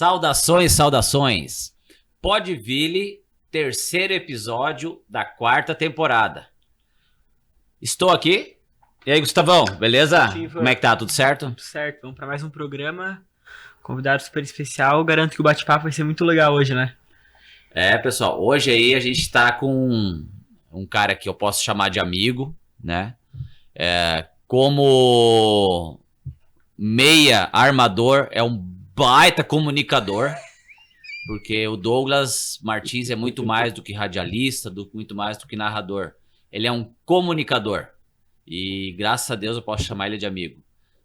Saudações, saudações. Podville, terceiro episódio da quarta temporada. Estou aqui. E aí, Gustavão, beleza? Sim, como é que tá? Tudo certo? Tudo certo, vamos para mais um programa. Convidado super especial. Garanto que o bate-papo vai ser muito legal hoje, né? É, pessoal, hoje aí a gente tá com um cara que eu posso chamar de amigo, né? Como meia armador, é um baita comunicador, porque o Douglas Martins é muito mais do que radialista, muito mais do que narrador. Ele é um comunicador e graças a Deus eu posso chamar ele de amigo.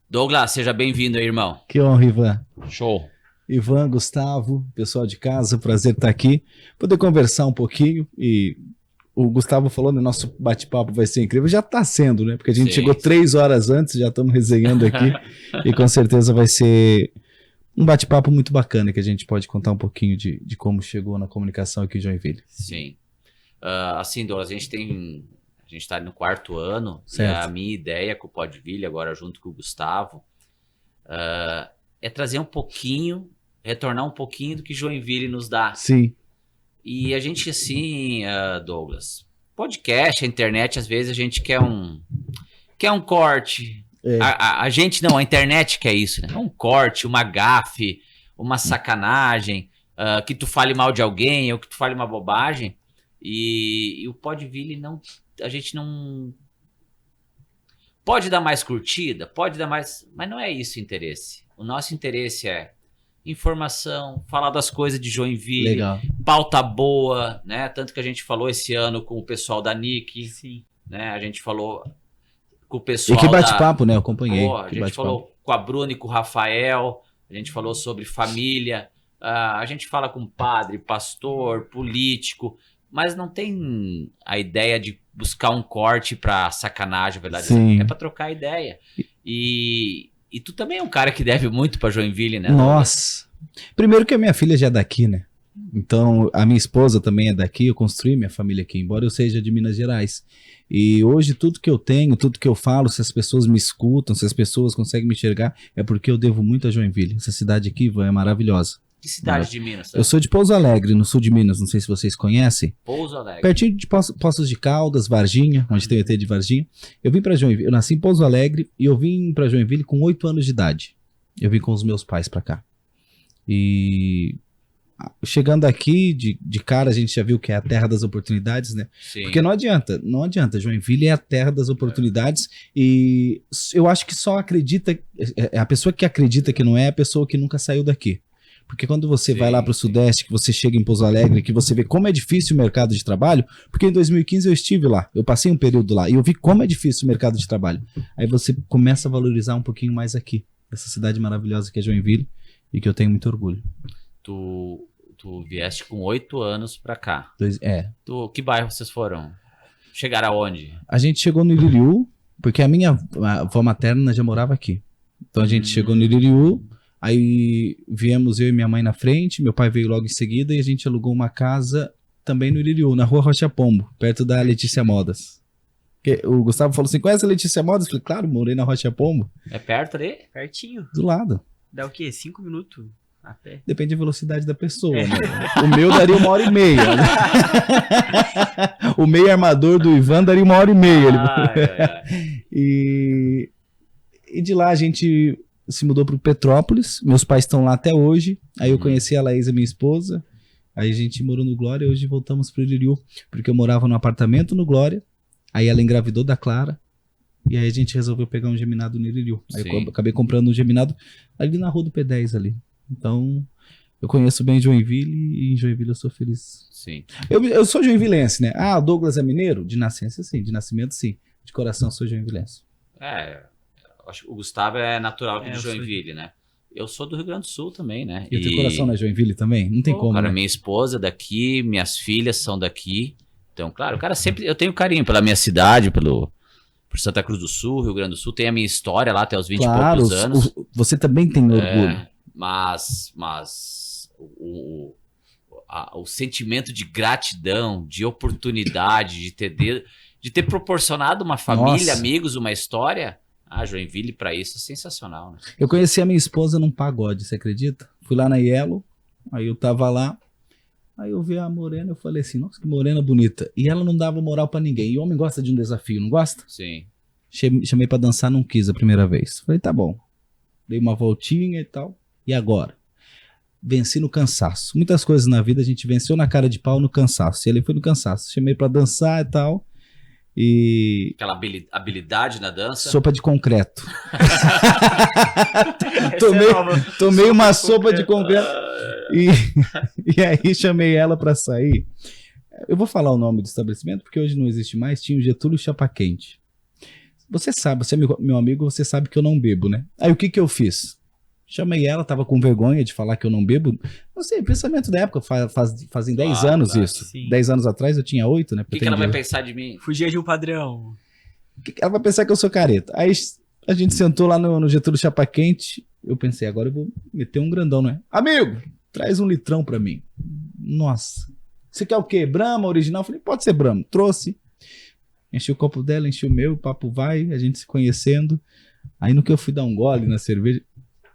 Douglas, seja bem-vindo aí, irmão. Que honra, Ivan. Show. Ivan, Gustavo, pessoal de casa, prazer estar aqui, poder conversar um pouquinho. E o Gustavo falou, né, nosso bate-papo vai ser incrível, já está sendo, né, porque a gente chegou 3 horas antes, já estamos resenhando aqui, e com certeza vai ser um bate-papo muito bacana, que a gente pode contar um pouquinho de como chegou na comunicação aqui em Joinville. Sim. Assim, Douglas, a gente está no 4º ano, certo. E a minha ideia com o Podville, agora junto com o Gustavo, é trazer um pouquinho, retornar um pouquinho do que Joinville nos dá. Sim. E a gente, assim, Douglas, podcast, a internet, às vezes a gente quer um corte. A gente não, a internet quer isso, né? Um corte, uma gafe, uma sacanagem, que tu fale mal de alguém ou que tu fale uma bobagem. E o Podville não, a gente não... Pode dar mais curtida, pode dar mais... Mas não é isso o interesse. O nosso interesse é informação, falar das coisas de Joinville, legal. Pauta boa, né? Tanto que a gente falou esse ano com o pessoal da NIC, sim, né? A gente falou com o pessoal e que bate-papo, né? Eu acompanhei. A gente falou com a Bruna e com o Rafael, a gente falou sobre família, a gente fala com padre, pastor, político, mas não tem a ideia de buscar um corte pra sacanagem, verdade? Sim. É pra trocar ideia. E tu também é um cara que deve muito pra Joinville, né? Nossa. Primeiro que a minha filha já é daqui, né? Então, a minha esposa também é daqui, eu construí minha família aqui, embora eu seja de Minas Gerais. E hoje tudo que eu tenho, tudo que eu falo, se as pessoas me escutam, se as pessoas conseguem me enxergar, é porque eu devo muito a Joinville. Essa cidade aqui, Ivan, é maravilhosa. Que cidade de Minas? Eu sou de Pouso Alegre, no sul de Minas, não sei se vocês conhecem. Pouso Alegre. Pertinho de Poços de Caldas, Varginha, onde tem o ET de Varginha. Eu vim para Joinville, eu nasci em Pouso Alegre e eu vim para Joinville com 8 anos de idade. Eu vim com os meus pais para cá. E chegando aqui, de cara, a gente já viu que é a terra das oportunidades, né? Sim. Porque não adianta, Joinville é a terra das oportunidades e eu acho que só acredita, a pessoa que acredita que não é a pessoa que nunca saiu daqui. Porque quando você vai lá para o Sudeste, que você chega em Pouso Alegre, que você vê como é difícil o mercado de trabalho, porque em 2015 eu estive lá, eu passei um período lá, e eu vi como é difícil o mercado de trabalho. Aí você começa a valorizar um pouquinho mais aqui, essa cidade maravilhosa que é Joinville, e que eu tenho muito orgulho. Tu vieste com 8 anos pra cá. Que bairro vocês foram? Chegaram aonde? A gente chegou no Iririú, porque a minha avó materna já morava aqui. Então a gente chegou no Iririú, aí viemos eu e minha mãe na frente, meu pai veio logo em seguida e a gente alugou uma casa também no Iririú, na rua Rocha Pombo, perto da Letícia Modas. O Gustavo falou assim, conhece a Letícia Modas? Eu falei, claro, morei na Rocha Pombo. É perto ali? pertinho. Do lado. Dá o quê? 5 minutos a pé? Depende da velocidade da pessoa, né? O meu daria 1h30. Né? O meio armador do Ivan daria 1h30. E de lá a gente se mudou para Petrópolis, meus pais estão lá até hoje, aí eu conheci a Laísa, minha esposa, aí a gente morou no Glória, hoje voltamos para o Iririú, porque eu morava no apartamento no Glória, aí ela engravidou da Clara, e aí a gente resolveu pegar um geminado no Iririú, aí eu acabei comprando um geminado ali na rua do P10 ali, então eu conheço bem Joinville e em Joinville eu sou feliz. Sim. Eu sou joinvilense, né? Ah, o Douglas é mineiro? De nascença sim, de nascimento sim, de coração sou joinvilense. Acho que o Gustavo é natural de Joinville, né? Eu sou do Rio Grande do Sul também, né? E o teu coração na Joinville também? Não tem como, cara, né? Minha esposa é daqui, minhas filhas são daqui. Então, claro, cara, sempre eu tenho carinho pela minha cidade, por Santa Cruz do Sul, Rio Grande do Sul. Tem a minha história lá até os 20 e poucos anos. Você também tem orgulho. Mas o sentimento de gratidão, de oportunidade, de ter proporcionado uma família, amigos, uma história... Joinville pra isso é sensacional, né? Eu conheci a minha esposa num pagode, você acredita? Fui lá na Yellow, Aí eu tava lá, aí eu vi a morena, eu falei assim, nossa, que morena bonita. E ela não dava moral pra ninguém. E o homem gosta de um desafio, não gosta? Sim. Chamei pra dançar, não quis a primeira vez. Falei, tá bom. Dei uma voltinha e tal. E agora? Venci no cansaço. Muitas coisas na vida a gente venceu na cara de pau no cansaço. E ele foi no cansaço. Chamei pra dançar e tal. E... Aquela habilidade na dança. sopa de concreto. Essa é nova. Tomei uma sopa de concreto. E aí chamei ela pra sair. Eu vou falar o nome do estabelecimento, porque hoje não existe mais. Tinha o Getúlio Chapa Quente. Você sabe, você é meu amigo, você sabe que eu não bebo, né? Aí o que que eu fiz? Chamei ela, tava com vergonha de falar que eu não bebo. Não sei, pensamento da época, fazem 10 Claro, anos claro, isso. sim. 10 anos atrás eu tinha 8, né? O que ela vai pensar de mim? Fugia de um padrão. Ela vai pensar que eu sou careta. Aí a gente sentou lá no Getúlio Chapa Quente. Eu pensei, agora eu vou meter um grandão, né? Amigo, traz 1 litrão pra mim. Nossa. Você quer o quê? Brahma, original? Eu falei, pode ser Brahma. Trouxe. Enchi o copo dela, enchi o meu, o papo vai, a gente se conhecendo. Aí no que eu fui dar um gole na cerveja,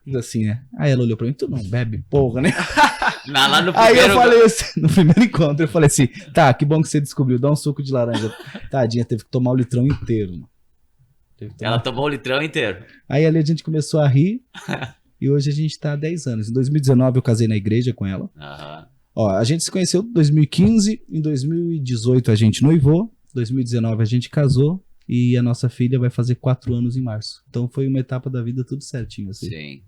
fiz assim, né? Aí ela olhou pra mim, tu não bebe porra, né? Lá no Aí primeiro... eu falei assim, no primeiro encontro, eu falei assim, tá, que bom que você descobriu, dá um suco de laranja. Tadinha, teve que tomar o litrão inteiro, mano. Teve que tomar- Ela tomou o litrão inteiro. Aí ali a gente começou a rir, e hoje a gente tá há 10 anos. Em 2019 eu casei na igreja com ela. Aham. Ó, a gente se conheceu em 2015, em 2018 a gente noivou, 2019 a gente casou, e a nossa filha vai fazer 4 anos em março. Então foi uma etapa da vida tudo certinho, assim. Sim.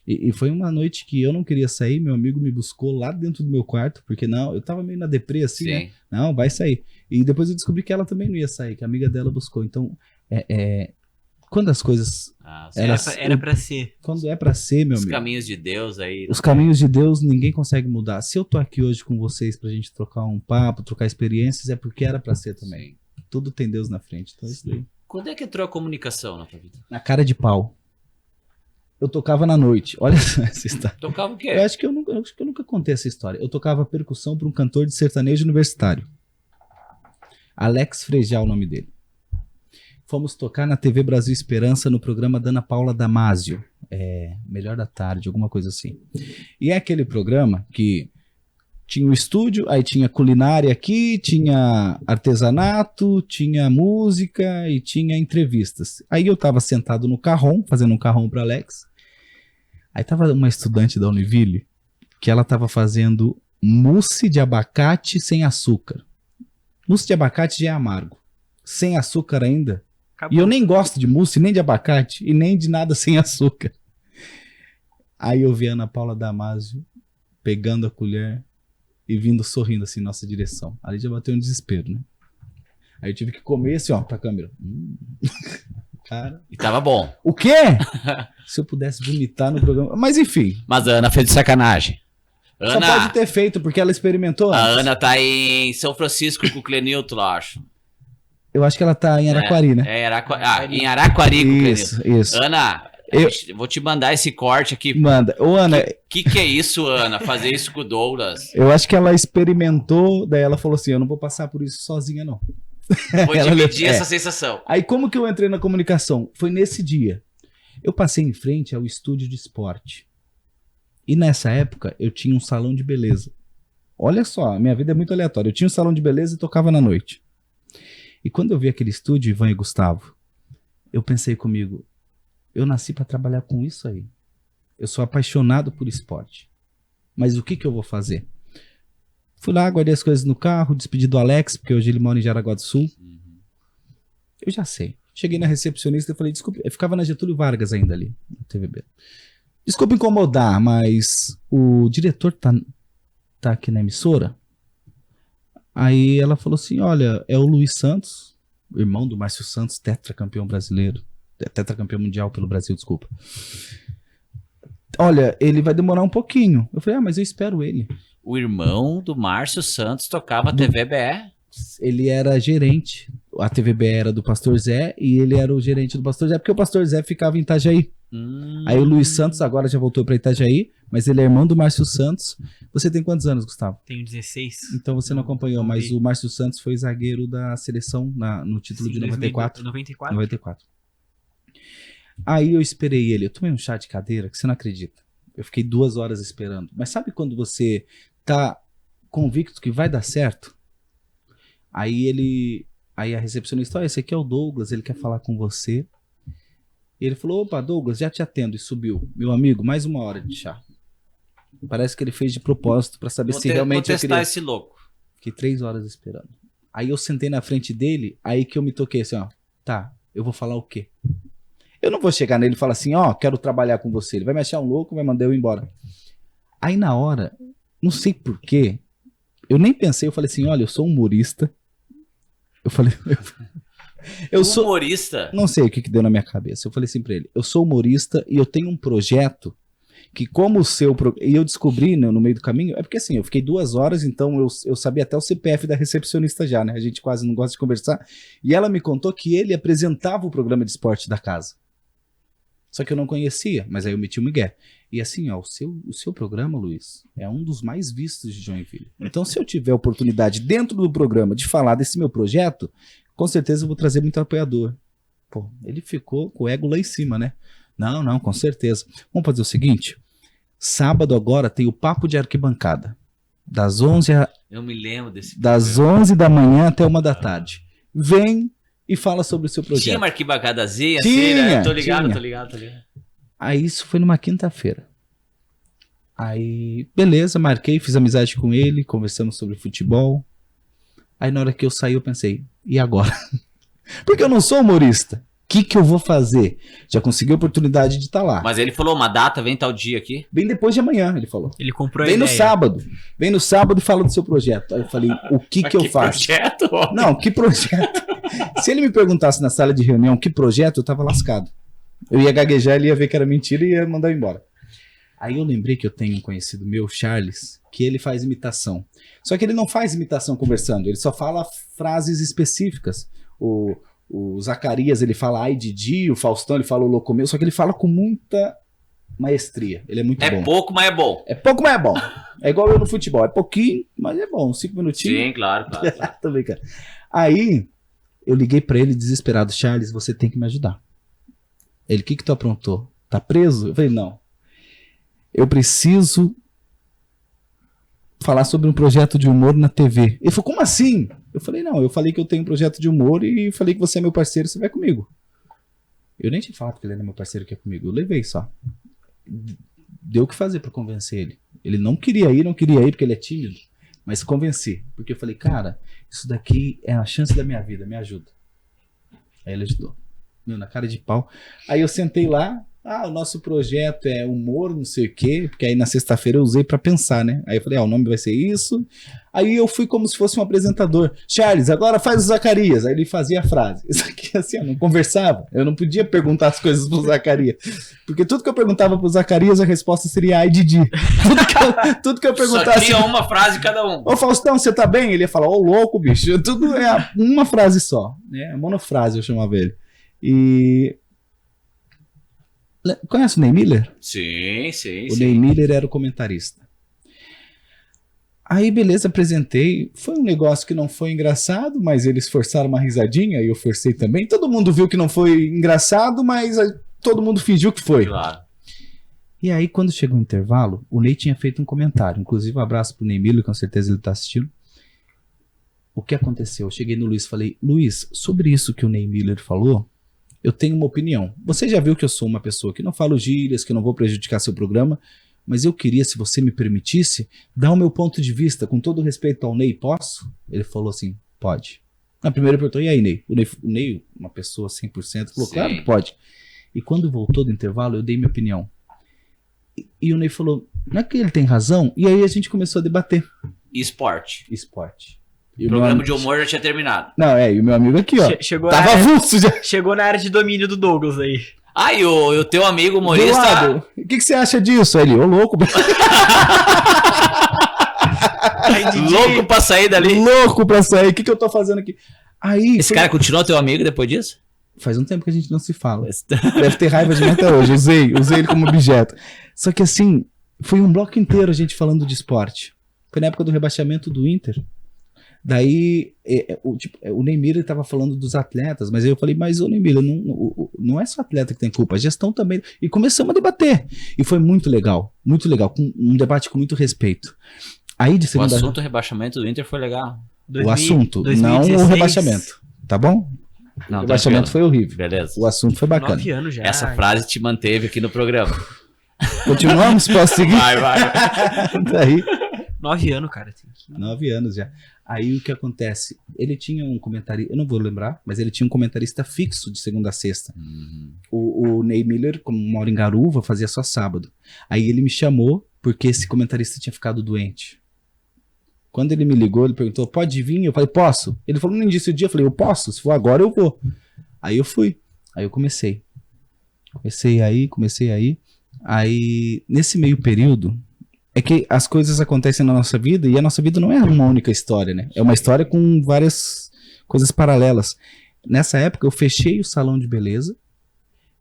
E foi uma noite que eu não queria sair, meu amigo me buscou lá dentro do meu quarto, porque não, eu tava meio na deprê assim, né? Sim. Não, vai sair. E depois eu descobri que ela também não ia sair, que a amiga dela buscou. Então, quando as coisas, Ah, sim. Era pra ser. quando é pra ser, meu Os amigo, caminhos de Deus aí. os caminhos de Deus ninguém consegue mudar. Se eu tô aqui hoje com vocês pra gente trocar um papo, trocar experiências, é porque era pra ser também. Sim. Tudo tem Deus na frente. Então, isso daí. Quando é que entrou a comunicação na tua vida? Na cara de pau. Eu tocava na noite. Olha só essa história. Tocava o quê? Eu acho que eu nunca contei essa história. Eu tocava percussão para um cantor de sertanejo universitário. Alex Frejá, o nome dele. Fomos tocar na TV Brasil Esperança no programa da Ana Paula Damasio. Melhor da Tarde, alguma coisa assim. E é aquele programa que tinha o estúdio, aí tinha culinária aqui, tinha artesanato, tinha música e tinha entrevistas. Aí eu tava sentado no carrom, fazendo um carrom para Alex. Aí tava uma estudante da Univille que ela tava fazendo mousse de abacate sem açúcar. Mousse de abacate já é amargo. Sem açúcar ainda. Acabou. E eu nem gosto de mousse, nem de abacate e nem de nada sem açúcar. Aí eu vi a Ana Paula Damasio pegando a colher e vindo sorrindo assim em nossa direção. Ali já bateu um desespero, né? Aí eu tive que comer assim, ó, pra câmera. Cara. E tava bom. O quê? Se eu pudesse vomitar no programa. Mas enfim. Mas a Ana fez de sacanagem. Só pode Ana, ter feito, porque ela experimentou a antes. Ana tá em São Francisco com o Clenilton, eu acho. Eu acho que ela tá em Araquari, né? Em Araquari com o Clenilton. Isso. Ana, Eu- vou te mandar esse corte aqui. Manda. Ô, Ana, Que é isso, Ana? Fazer isso com o Douglas? eu acho que ela experimentou, daí ela falou assim, eu não vou passar por isso sozinha, não. Vou Ela dividir é. essa sensação. Aí como que eu entrei na comunicação? Foi nesse dia. Eu passei em frente ao estúdio de esporte. E nessa época eu tinha um salão de beleza. Olha só, a minha vida é muito aleatória. Eu tinha um salão de beleza e tocava na noite. E quando eu vi aquele estúdio, Ivan e Gustavo, eu pensei comigo, eu nasci para trabalhar com isso aí. Eu sou apaixonado por esporte. Mas o que que eu vou fazer? Fui lá, guardei as coisas no carro, despedi do Alex, porque hoje ele mora em Jaraguá do Sul. Eu já sei. Cheguei na recepcionista e falei, desculpe, eu ficava na Getúlio Vargas ainda ali, na TVB. Desculpa incomodar, mas o diretor tá aqui na emissora? Aí ela falou assim, olha, é o Luiz Santos, irmão do Márcio Santos, tetracampeão brasileiro, tetracampeão mundial pelo Brasil, desculpa. Olha, ele vai demorar um pouquinho. Eu falei, mas eu espero ele. O irmão do Márcio Santos tocava TVBE. Ele era gerente. A TVB era do Pastor Zé e ele era o gerente do Pastor Zé, porque o Pastor Zé ficava em Itajaí. Aí o Luiz Santos agora já voltou para Itajaí, mas ele é irmão do Márcio Santos. Você tem quantos anos, Gustavo? Tenho 16. Então você não acompanhou, mas o Márcio Santos foi zagueiro da seleção no título de 94. 94? 94. Aí eu esperei ele. Eu tomei um chá de cadeira que você não acredita. Eu fiquei 2 horas esperando. Mas sabe quando você tá convicto que vai dar certo? Aí a recepcionista, esse aqui é o Douglas, ele quer falar com você. E ele falou, opa, Douglas, já te atendo. E subiu. Meu amigo, mais 1 hora de chá. Parece que ele fez de propósito pra saber se realmente eu queria. Esse louco. Fiquei 3 horas esperando. Aí eu sentei na frente dele, aí que eu me toquei assim, ó. Tá, eu vou falar o quê? Eu não vou chegar nele e falar assim, quero trabalhar com você. Ele vai me achar um louco, vai mandar eu embora. Aí na hora, não sei porquê, eu nem pensei, eu falei assim, olha, eu sou humorista. Eu falei... Eu sou humorista? Não sei o que deu na minha cabeça. Eu falei assim pra ele, eu sou humorista e eu tenho um projeto que como o seu... E eu descobri no meio do caminho, é porque assim, eu fiquei 2 horas, então eu sabia até o CPF da recepcionista já, né? A gente quase não gosta de conversar. E ela me contou que ele apresentava o programa de esporte da casa. Só que eu não conhecia, mas aí eu meti o migué. E assim, ó, o seu programa, Luiz, é um dos mais vistos de Joinville. Então se eu tiver a oportunidade dentro do programa de falar desse meu projeto, com certeza eu vou trazer muito apoiador. Pô, ele ficou com o ego lá em cima, né? Não, com certeza. Vamos fazer o seguinte, sábado agora tem o Papo de Arquibancada. Das 11 Eu me lembro desse das 11 da manhã até 1 da tarde. Vem e fala sobre o seu projeto. Tinha uma arquibancadazinha Tinha, assim, né? Tô ligado. Aí isso foi numa quinta-feira. Aí, beleza, marquei, fiz amizade com ele, conversamos sobre futebol. Aí na hora que eu saí eu pensei, e agora? Porque eu não sou humorista. O que eu vou fazer? Já consegui a oportunidade de estar lá. Mas ele falou uma data, vem tal dia aqui. Bem depois de amanhã, ele falou. Ele comprou a Vem ideia. no sábado. Vem no sábado e fala do seu projeto. Aí eu falei, o que eu faço? Projeto? Não, que projeto? Se ele me perguntasse na sala de reunião que projeto, eu tava lascado. Eu ia gaguejar, ele ia ver que era mentira e ia mandar eu embora. Aí eu lembrei que eu tenho um conhecido meu, Charles, que ele faz imitação. Só que ele não faz imitação conversando, ele só fala frases específicas. O Zacarias, ele fala ai Didi, o Faustão, ele fala o louco meu, só que ele fala com muita maestria. Ele é muito bom. É pouco, mas é bom. É pouco, mas é bom. É igual eu no futebol, é pouquinho, mas é bom. 5 minutinhos. Sim, claro. Tô brincando. Aí, eu liguei pra ele desesperado, Charles, você tem que me ajudar. Ele, o que tu aprontou? Tá preso? Eu falei, não. Eu preciso falar sobre um projeto de humor na TV. Ele falou, como assim? Eu falei, não, eu falei que eu tenho um projeto de humor e falei que você é meu parceiro, você vai comigo. Eu nem tinha falado que ele era meu parceiro que é comigo, eu levei só. Deu o que fazer pra convencer ele. Ele não queria ir porque ele é tímido, mas convenci. Porque eu falei, cara, isso daqui é a chance da minha vida, me ajuda. Aí ele ajudou. Meu, na cara de pau. Aí eu sentei lá, o nosso projeto é humor, não sei o quê, porque aí na sexta-feira eu usei pra pensar, né? Aí eu falei, o nome vai ser isso. Aí eu fui como se fosse um apresentador. Charles, agora faz o Zacarias. Aí ele fazia a frase. Isso aqui, assim, eu não conversava. Eu não podia perguntar as coisas pro Zacarias. Porque tudo que eu perguntava pro Zacarias, a resposta seria ai, Didi. Tudo que eu perguntasse... Só tinha uma frase cada um. Ô Faustão, você tá bem? Ele ia falar, ô louco, bicho. Tudo é uma frase só. É monofrase, eu chamava ele. E... Conhece o Ney Miller? Sim. O Ney Miller era o comentarista. Aí, beleza, apresentei. Foi um negócio que não foi engraçado, mas eles forçaram uma risadinha e eu forcei também. Todo mundo viu que não foi engraçado, mas todo mundo fingiu que foi. Claro. E aí, quando chegou o intervalo, o Ney tinha feito um comentário. Inclusive, um abraço pro Ney Miller, com certeza ele tá assistindo. O que aconteceu? Eu cheguei no Luiz e falei, Luiz, sobre isso que o Ney Miller falou, eu tenho uma opinião. Você já viu que eu sou uma pessoa que não falo gírias, que não vou prejudicar seu programa, mas eu queria, se você me permitisse, dar o meu ponto de vista, com todo respeito ao Ney, posso? Ele falou assim, pode. Na primeira perguntou, e aí, Ney? O Ney, uma pessoa 100%, falou, Sim. claro que pode. E quando voltou do intervalo, eu dei minha opinião. E o Ney falou, não é que ele tem razão? E aí a gente começou a debater. Esporte. E O programa de humor já tinha terminado. Não, e o meu amigo aqui, ó. Chegou Tava avulso já. Chegou na área de domínio do Douglas aí. E o teu amigo Do humorista... lado, o que você acha disso? Aí ele, ô louco. Louco pra sair dali. Louco pra sair, o que eu tô fazendo aqui? Aí, Esse cara continuou teu amigo depois disso? faz um tempo que a gente não se fala. Deve ter raiva de mim até hoje, usei ele como objeto. Só que assim, foi um bloco inteiro a gente falando de esporte. Foi na época do rebaixamento do Inter. Daí, o Neymar estava falando dos atletas, mas aí eu falei, mas o Neymar, não é só atleta que tem culpa, a gestão também. E começamos a debater. E foi muito legal, com um debate com muito respeito. Aí de segunda... O assunto rebaixamento do Inter foi legal. O assunto, 2016. Não o rebaixamento, tá bom? Não, o rebaixamento foi horrível. Beleza. O assunto foi bacana. 9 anos já. Essa frase te manteve aqui no programa. Continuamos? Posso seguir? Vai. Daí... 9 anos, cara. 9 anos já. Aí o que acontece? Ele tinha um comentarista, eu não vou lembrar, mas ele tinha um comentarista fixo de segunda a sexta. O Ney Miller, como mora em Garuva, fazia só sábado. Aí ele me chamou porque esse comentarista tinha ficado doente. Quando ele me ligou, ele perguntou, pode vir? Eu falei, posso. Ele falou, nem disse o dia. Eu falei, eu posso, se for agora eu vou. Aí eu fui. Aí eu comecei. Comecei aí. Aí, nesse meio período, é que as coisas acontecem na nossa vida e a nossa vida não é uma única história, né? É uma história com várias coisas paralelas. Nessa época, eu fechei o salão de beleza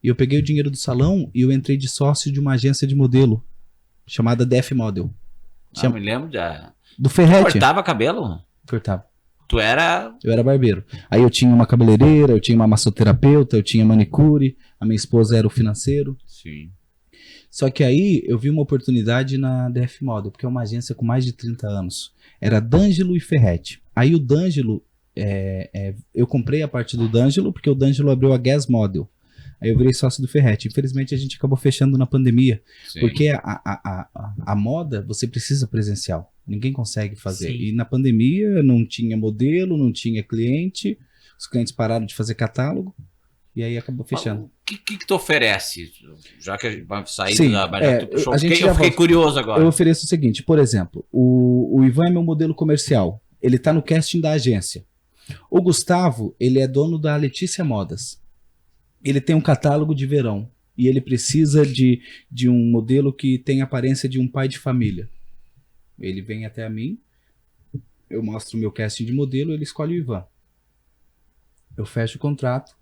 e eu peguei o dinheiro do salão e eu entrei de sócio de uma agência de modelo chamada DF Model. Me lembro do Ferretti. Cortava cabelo? Cortava. Tu era... Eu era barbeiro. Aí eu tinha uma cabeleireira, eu tinha uma massoterapeuta, eu tinha manicure, a minha esposa era o financeiro. Sim. Só que aí eu vi uma oportunidade na DF Model, porque é uma agência com mais de 30 anos. Era D'Angelo e Ferretti. Aí o D'Angelo, eu comprei a parte do D'Angelo, porque o D'Angelo abriu a Gas Model. Aí eu virei sócio do Ferretti. Infelizmente a gente acabou fechando na pandemia. Sim. Porque a moda você precisa presencial. Ninguém consegue fazer. Sim. E na pandemia não tinha modelo, não tinha cliente. Os clientes pararam de fazer catálogo. E aí acabou fechando. O que tu oferece? Já que vai sair Sim, da eu fiquei curioso agora. Eu ofereço o seguinte, por exemplo, o Ivan é meu modelo comercial. Ele tá no casting da agência. O Gustavo, ele é dono da Letícia Modas. Ele tem um catálogo de verão. E ele precisa de um modelo que tem a aparência de um pai de família. Ele vem até a mim, eu mostro o meu casting de modelo, ele escolhe o Ivan. Eu fecho o contrato.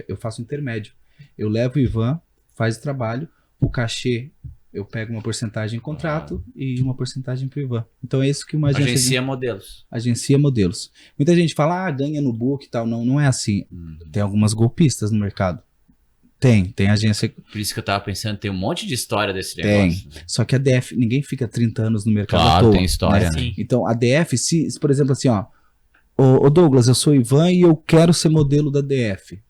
Eu faço intermédio. Eu levo o Ivan, faz o trabalho, o cachê, eu pego uma porcentagem em contrato e uma porcentagem pro Ivan. Então é isso que uma agência... Agencia modelos. Agencia modelos. Muita gente fala, ganha no book e tal. Não é assim. Tem algumas golpistas no mercado. Tem agência... Por isso que eu tava pensando, tem um monte de história desse negócio. Tem. Só que a DF, ninguém fica 30 anos no mercado à Claro, toa, tem história. Né? Então a DF, se por exemplo assim, ô Douglas, eu sou Ivan e eu quero ser modelo da DF.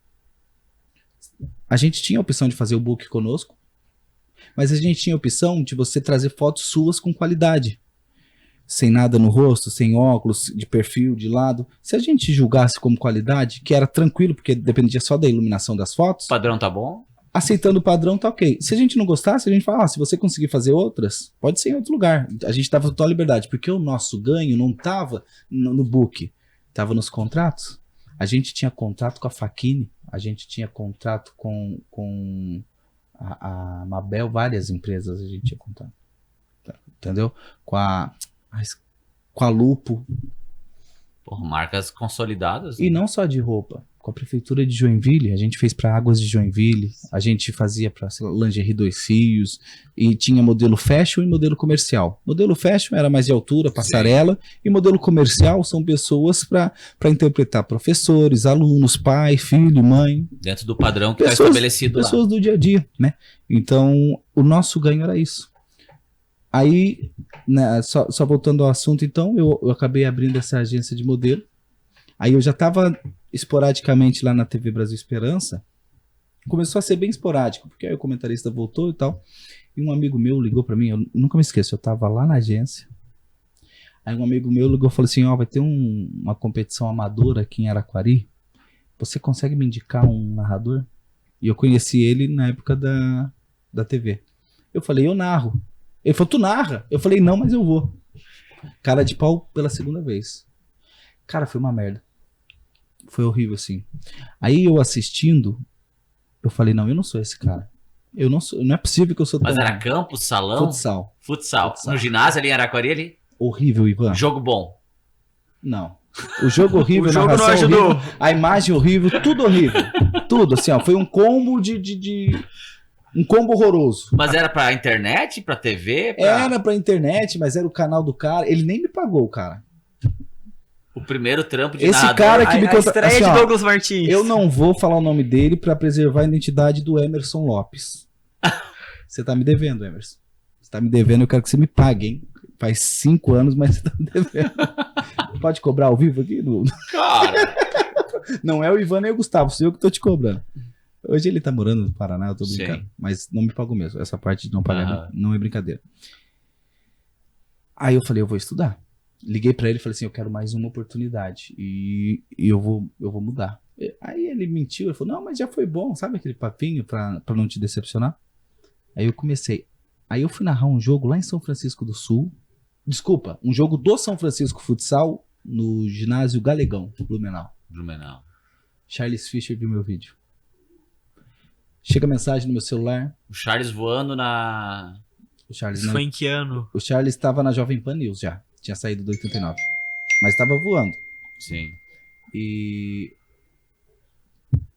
A gente tinha a opção de fazer o book conosco, mas a gente tinha a opção de você trazer fotos suas com qualidade. Sem nada no rosto, sem óculos, de perfil, de lado. Se a gente julgasse como qualidade, que era tranquilo, porque dependia só da iluminação das fotos. O padrão tá bom? Aceitando o padrão, tá ok. Se a gente não gostasse, a gente fala, se você conseguir fazer outras, pode ser em outro lugar. A gente dava total liberdade, porque o nosso ganho não tava no book, tava nos contratos. A gente tinha contrato com a Fakine, a gente tinha contrato com a Mabel, várias empresas a gente tinha contrato. Entendeu? Com a Lupo. Porra, marcas consolidadas. E não só de roupa. Com a prefeitura de Joinville, a gente fez para Águas de Joinville, a gente fazia para Lingerie Dois Fios, e tinha modelo fashion e modelo comercial. Modelo fashion era mais de altura, passarela, sim. E modelo comercial são pessoas para interpretar professores, alunos, pai, filho, mãe. Dentro do padrão que está estabelecido lá. Pessoas do dia a dia, né? Então, o nosso ganho era isso. Aí, né, só voltando ao assunto, então, eu acabei abrindo essa agência de modelo. Aí eu já estava esporadicamente lá na TV Brasil Esperança. Começou a ser bem esporádico, porque aí o comentarista voltou e tal. E um amigo meu ligou para mim, eu nunca me esqueço, eu estava lá na agência. Aí um amigo meu ligou e falou assim, vai ter uma competição amadora aqui em Araquari. Você consegue me indicar um narrador? E eu conheci ele na época da TV. Eu falei, eu narro. Ele falou, tu narra? Eu falei, não, mas eu vou. Cara de pau pela segunda vez. Cara, foi uma merda. Foi horrível, assim. Aí eu assistindo, eu falei, não, eu não sou esse cara. Eu não sou, não é possível que eu sou tão... Mas era campo, salão? Futsal. No ginásio ali em Araquari ali? Horrível, Ivan. Jogo bom? Não. O jogo horrível, o jogo não ajudou. Horrível, a imagem horrível, tudo horrível. Tudo, assim, foi um combo um combo horroroso. Mas era pra internet, pra TV? Era pra internet, mas era o canal do cara. Ele nem me pagou, cara. O primeiro trampo de Esse narrador. cara que me A conta... estreia assim, de ó, Douglas Martins. eu não vou falar o nome dele pra preservar a identidade do Emerson Lopes. Você tá me devendo, Emerson. Você tá me devendo, eu quero que você me pague, hein? Faz 5 anos, mas você tá me devendo. Pode cobrar ao vivo aqui? Cara, Não é o Ivan nem o Gustavo, sou eu que tô te cobrando. Hoje ele tá morando no Paraná, eu tô brincando. Sim. Mas não me pagou mesmo. Essa parte de não pagar Aham. não é brincadeira. Aí eu falei, eu vou estudar. Liguei pra ele e falei assim, eu quero mais uma oportunidade. E eu vou mudar. Aí ele mentiu, ele falou, não, mas já foi bom, sabe aquele papinho pra não te decepcionar? Aí eu comecei. Aí eu fui narrar um jogo lá em São Francisco do Sul. Desculpa, um jogo do São Francisco Futsal no ginásio Galegão, Blumenau. Blumenau. Charles Fischer viu meu vídeo. Chega a mensagem no meu celular. O Charles voando na. O Charles, Isso foi em que ano? o Charles estava na Jovem Pan News já. Tinha saído do 89. Mas estava voando. Sim. E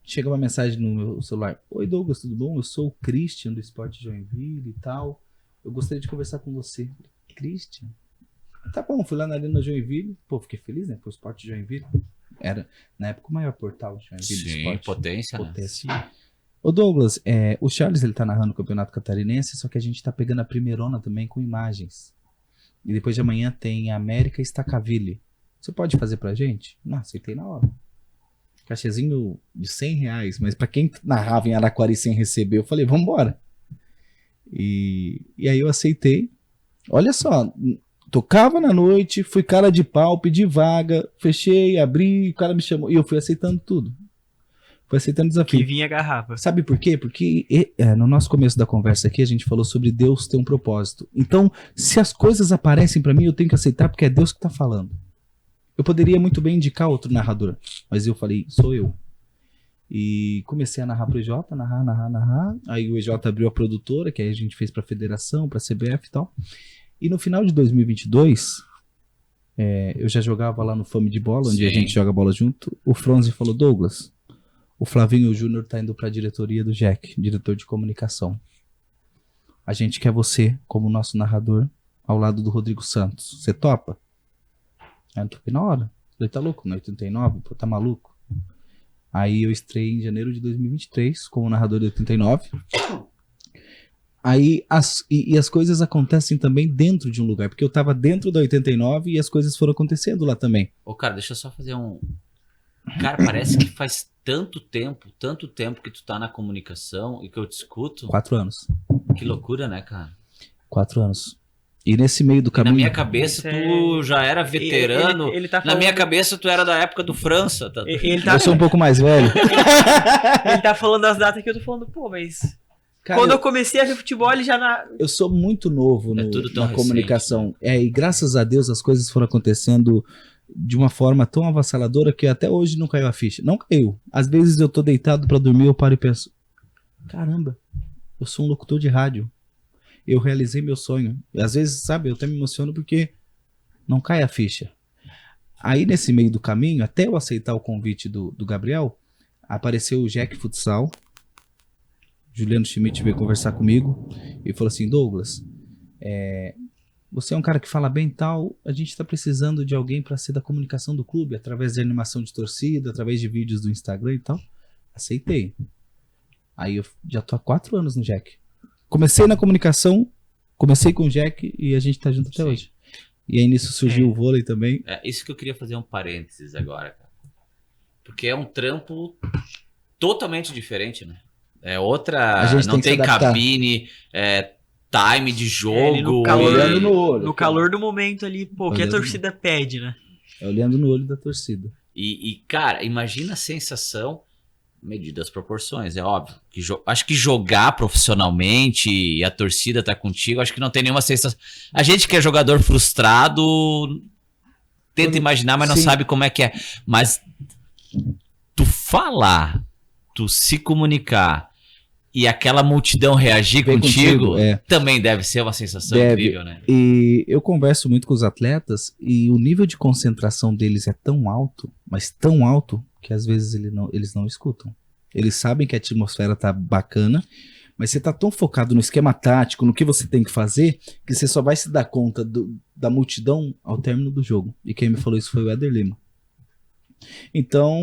chega uma mensagem no meu celular. Oi Douglas, tudo bom? Eu sou o Christian do Esporte Joinville e tal. Eu gostaria de conversar com você. Christian? Tá bom, fui lá na Arena Joinville. Pô, fiquei feliz, né? Foi o Esporte Joinville. Era, na época, o maior portal de Joinville de Sim, esporte. potência, né? Potência. Ô Douglas, o Charles ele tá narrando o Campeonato Catarinense, só que a gente tá pegando a primeirona também com imagens. E depois de amanhã tem América Estacaville. Você pode fazer pra gente? Não, aceitei na hora. Cachezinho de R$100, mas pra quem narrava em Araquari sem receber, eu falei, vambora. E aí eu aceitei. Olha só, tocava na noite, fui cara de pau, pedi vaga, fechei, abri, o cara me chamou e eu fui aceitando tudo. Fui aceitando o desafio. Que vinha a garrafa. Sabe por quê? Porque no nosso começo da conversa aqui a gente falou sobre Deus ter um propósito. Então, se as coisas aparecem pra mim, eu tenho que aceitar porque é Deus que tá falando. Eu poderia muito bem indicar outro narrador, mas eu falei, sou eu. E comecei a narrar pro EJ, narrar. Aí o EJ abriu a produtora, que aí a gente fez pra federação, pra CBF e tal. E no final de 2022, eu já jogava lá no Fame de Bola, onde Sim. a gente joga bola junto. O Fronzi falou, Douglas, o Flavinho Júnior tá indo pra diretoria do Jack, diretor de comunicação. A gente quer você como nosso narrador ao lado do Rodrigo Santos. Você topa? Aí eu topei na hora. Falei, tá louco? No 89? Pô, tá maluco? Aí eu estreiei em janeiro de 2023 como narrador de 89. Aí as coisas acontecem também dentro de um lugar, porque eu tava dentro da 89 e as coisas foram acontecendo lá também. Ô, cara, deixa eu só fazer um. Cara, parece que faz tanto tempo que tu tá na comunicação e que eu te escuto. 4 anos. Que loucura, né, cara? 4 anos. E nesse meio do E caminho... na minha cabeça tu já era veterano. Ele tá Na falando, minha cabeça tu era da época do França. Tá? ele tá, Eu sou um pouco mais velho. ele tá falando das datas que eu tô falando, pô, mas... Cara, Quando eu comecei a ver futebol, ele já na... eu sou muito novo tudo tão na recente, comunicação. E graças a Deus as coisas foram acontecendo de uma forma tão avassaladora que até hoje não caiu a ficha. Não caiu. Às vezes eu tô deitado pra dormir, eu paro e penso, caramba, eu sou um locutor de rádio. Eu realizei meu sonho. E às vezes, sabe, eu até me emociono porque não cai a ficha. Aí nesse meio do caminho, até eu aceitar o convite do Gabriel, apareceu o Jack Futsal. Juliano Schmidt veio conversar comigo e falou assim, Douglas, você é um cara que fala bem e tal, a gente tá precisando de alguém para ser da comunicação do clube, através de animação de torcida, através de vídeos do Instagram e tal. Aceitei. Aí eu já tô há 4 anos no Jack. Comecei na comunicação, comecei com o Jack e a gente tá junto até Sim. hoje. E aí nisso surgiu o vôlei também. Isso que eu queria fazer um parênteses agora, cara. Porque é um trampo totalmente diferente, né? É outra. A gente não tem que tem se adaptar. cabine, time de jogo. Ele no calor, olhando no olho, no calor do momento ali, pô, que a Olhando. torcida pede, né? Olhando no olho da torcida. E, cara, imagina a sensação, medida as proporções, é óbvio. Acho que jogar profissionalmente e a torcida tá contigo, acho que não tem nenhuma sensação. A gente que é jogador frustrado tenta imaginar, mas não Sim. sabe como é que é. Mas tu falar, tu se comunicar e aquela multidão reagir Vem contigo, contigo, também deve ser uma sensação Deve. incrível, né? E eu converso muito com os atletas e o nível de concentração deles é tão alto, mas tão alto, que às vezes eles não escutam. Eles sabem que a atmosfera tá bacana, mas você tá tão focado no esquema tático, no que você tem que fazer, que você só vai se dar conta da multidão ao término do jogo. E quem me falou isso foi o Éder Lima. Então,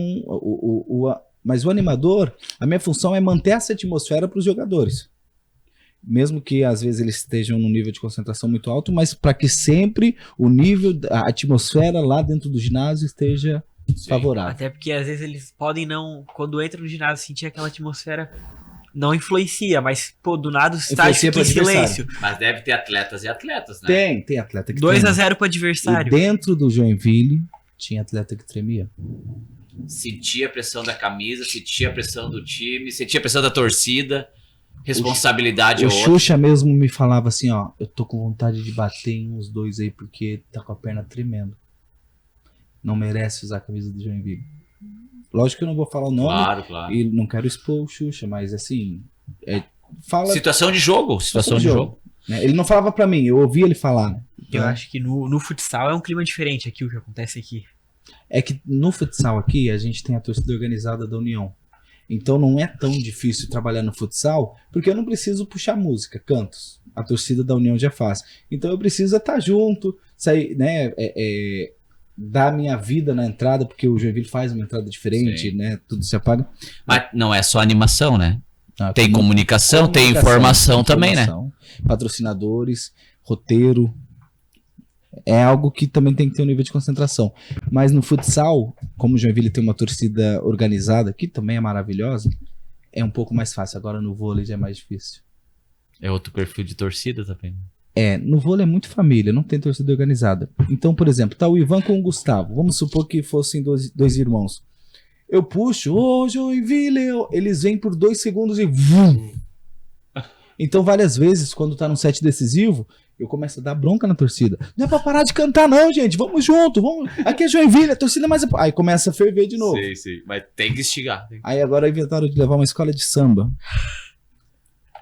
mas o animador, a minha função é manter essa atmosfera para os jogadores. Mesmo que às vezes eles estejam num nível de concentração muito alto, mas para que sempre o nível, a atmosfera lá dentro do ginásio esteja favorável. Até porque às vezes eles podem não, quando entram no ginásio, sentir aquela atmosfera, não influencia, mas pô, do nada o estádio fica em silêncio. Mas deve ter atletas e atletas, né? Tem atleta que 2-0 pro adversário. E dentro do Joinville tinha atleta que tremia. Sentia a pressão da camisa, sentia a pressão do time, sentia a pressão da torcida. Responsabilidade o é outra. Xuxa mesmo me falava assim, ó, eu tô com vontade de bater em uns dois aí porque tá com a perna tremendo. Não merece usar a camisa do Joinville. Lógico que eu não vou falar o nome. Claro. E não quero expor o Xuxa, mas assim, fala... Situação de jogo. Né? Ele não falava pra mim, eu ouvi ele falar, né? Eu acho que no futsal é um clima diferente aqui, o que acontece aqui. É que no futsal aqui, a gente tem a torcida organizada da União. Então não é tão difícil trabalhar no futsal, porque eu não preciso puxar música, cantos. A torcida da União já faz. Então eu preciso estar junto, sair, né, dar minha vida na entrada, porque o Joinville faz uma entrada diferente, Sim. né, tudo se apaga. Mas não é só animação, né? Tem como comunicação, tem informação também, né? Patrocinadores, roteiro. É algo que também tem que ter um nível de concentração. Mas no futsal, como o Joinville tem uma torcida organizada, que também é maravilhosa, é um pouco mais fácil. Agora no vôlei já é mais difícil. É outro perfil de torcida também. No vôlei é muito família, não tem torcida organizada. Então, por exemplo, tá o Ivan com o Gustavo. Vamos supor que fossem dois irmãos. Eu puxo, ô Joinville, eles vêm por 2 segundos e vum. Então, várias vezes, quando tá num set decisivo, eu começo a dar bronca na torcida. Não é pra parar de cantar não, gente, vamos junto, vamos. Aqui é Joinville, a torcida é mais... Aí começa a ferver de novo. Sim, mas tem que instigar. Aí agora inventaram de levar uma escola de samba.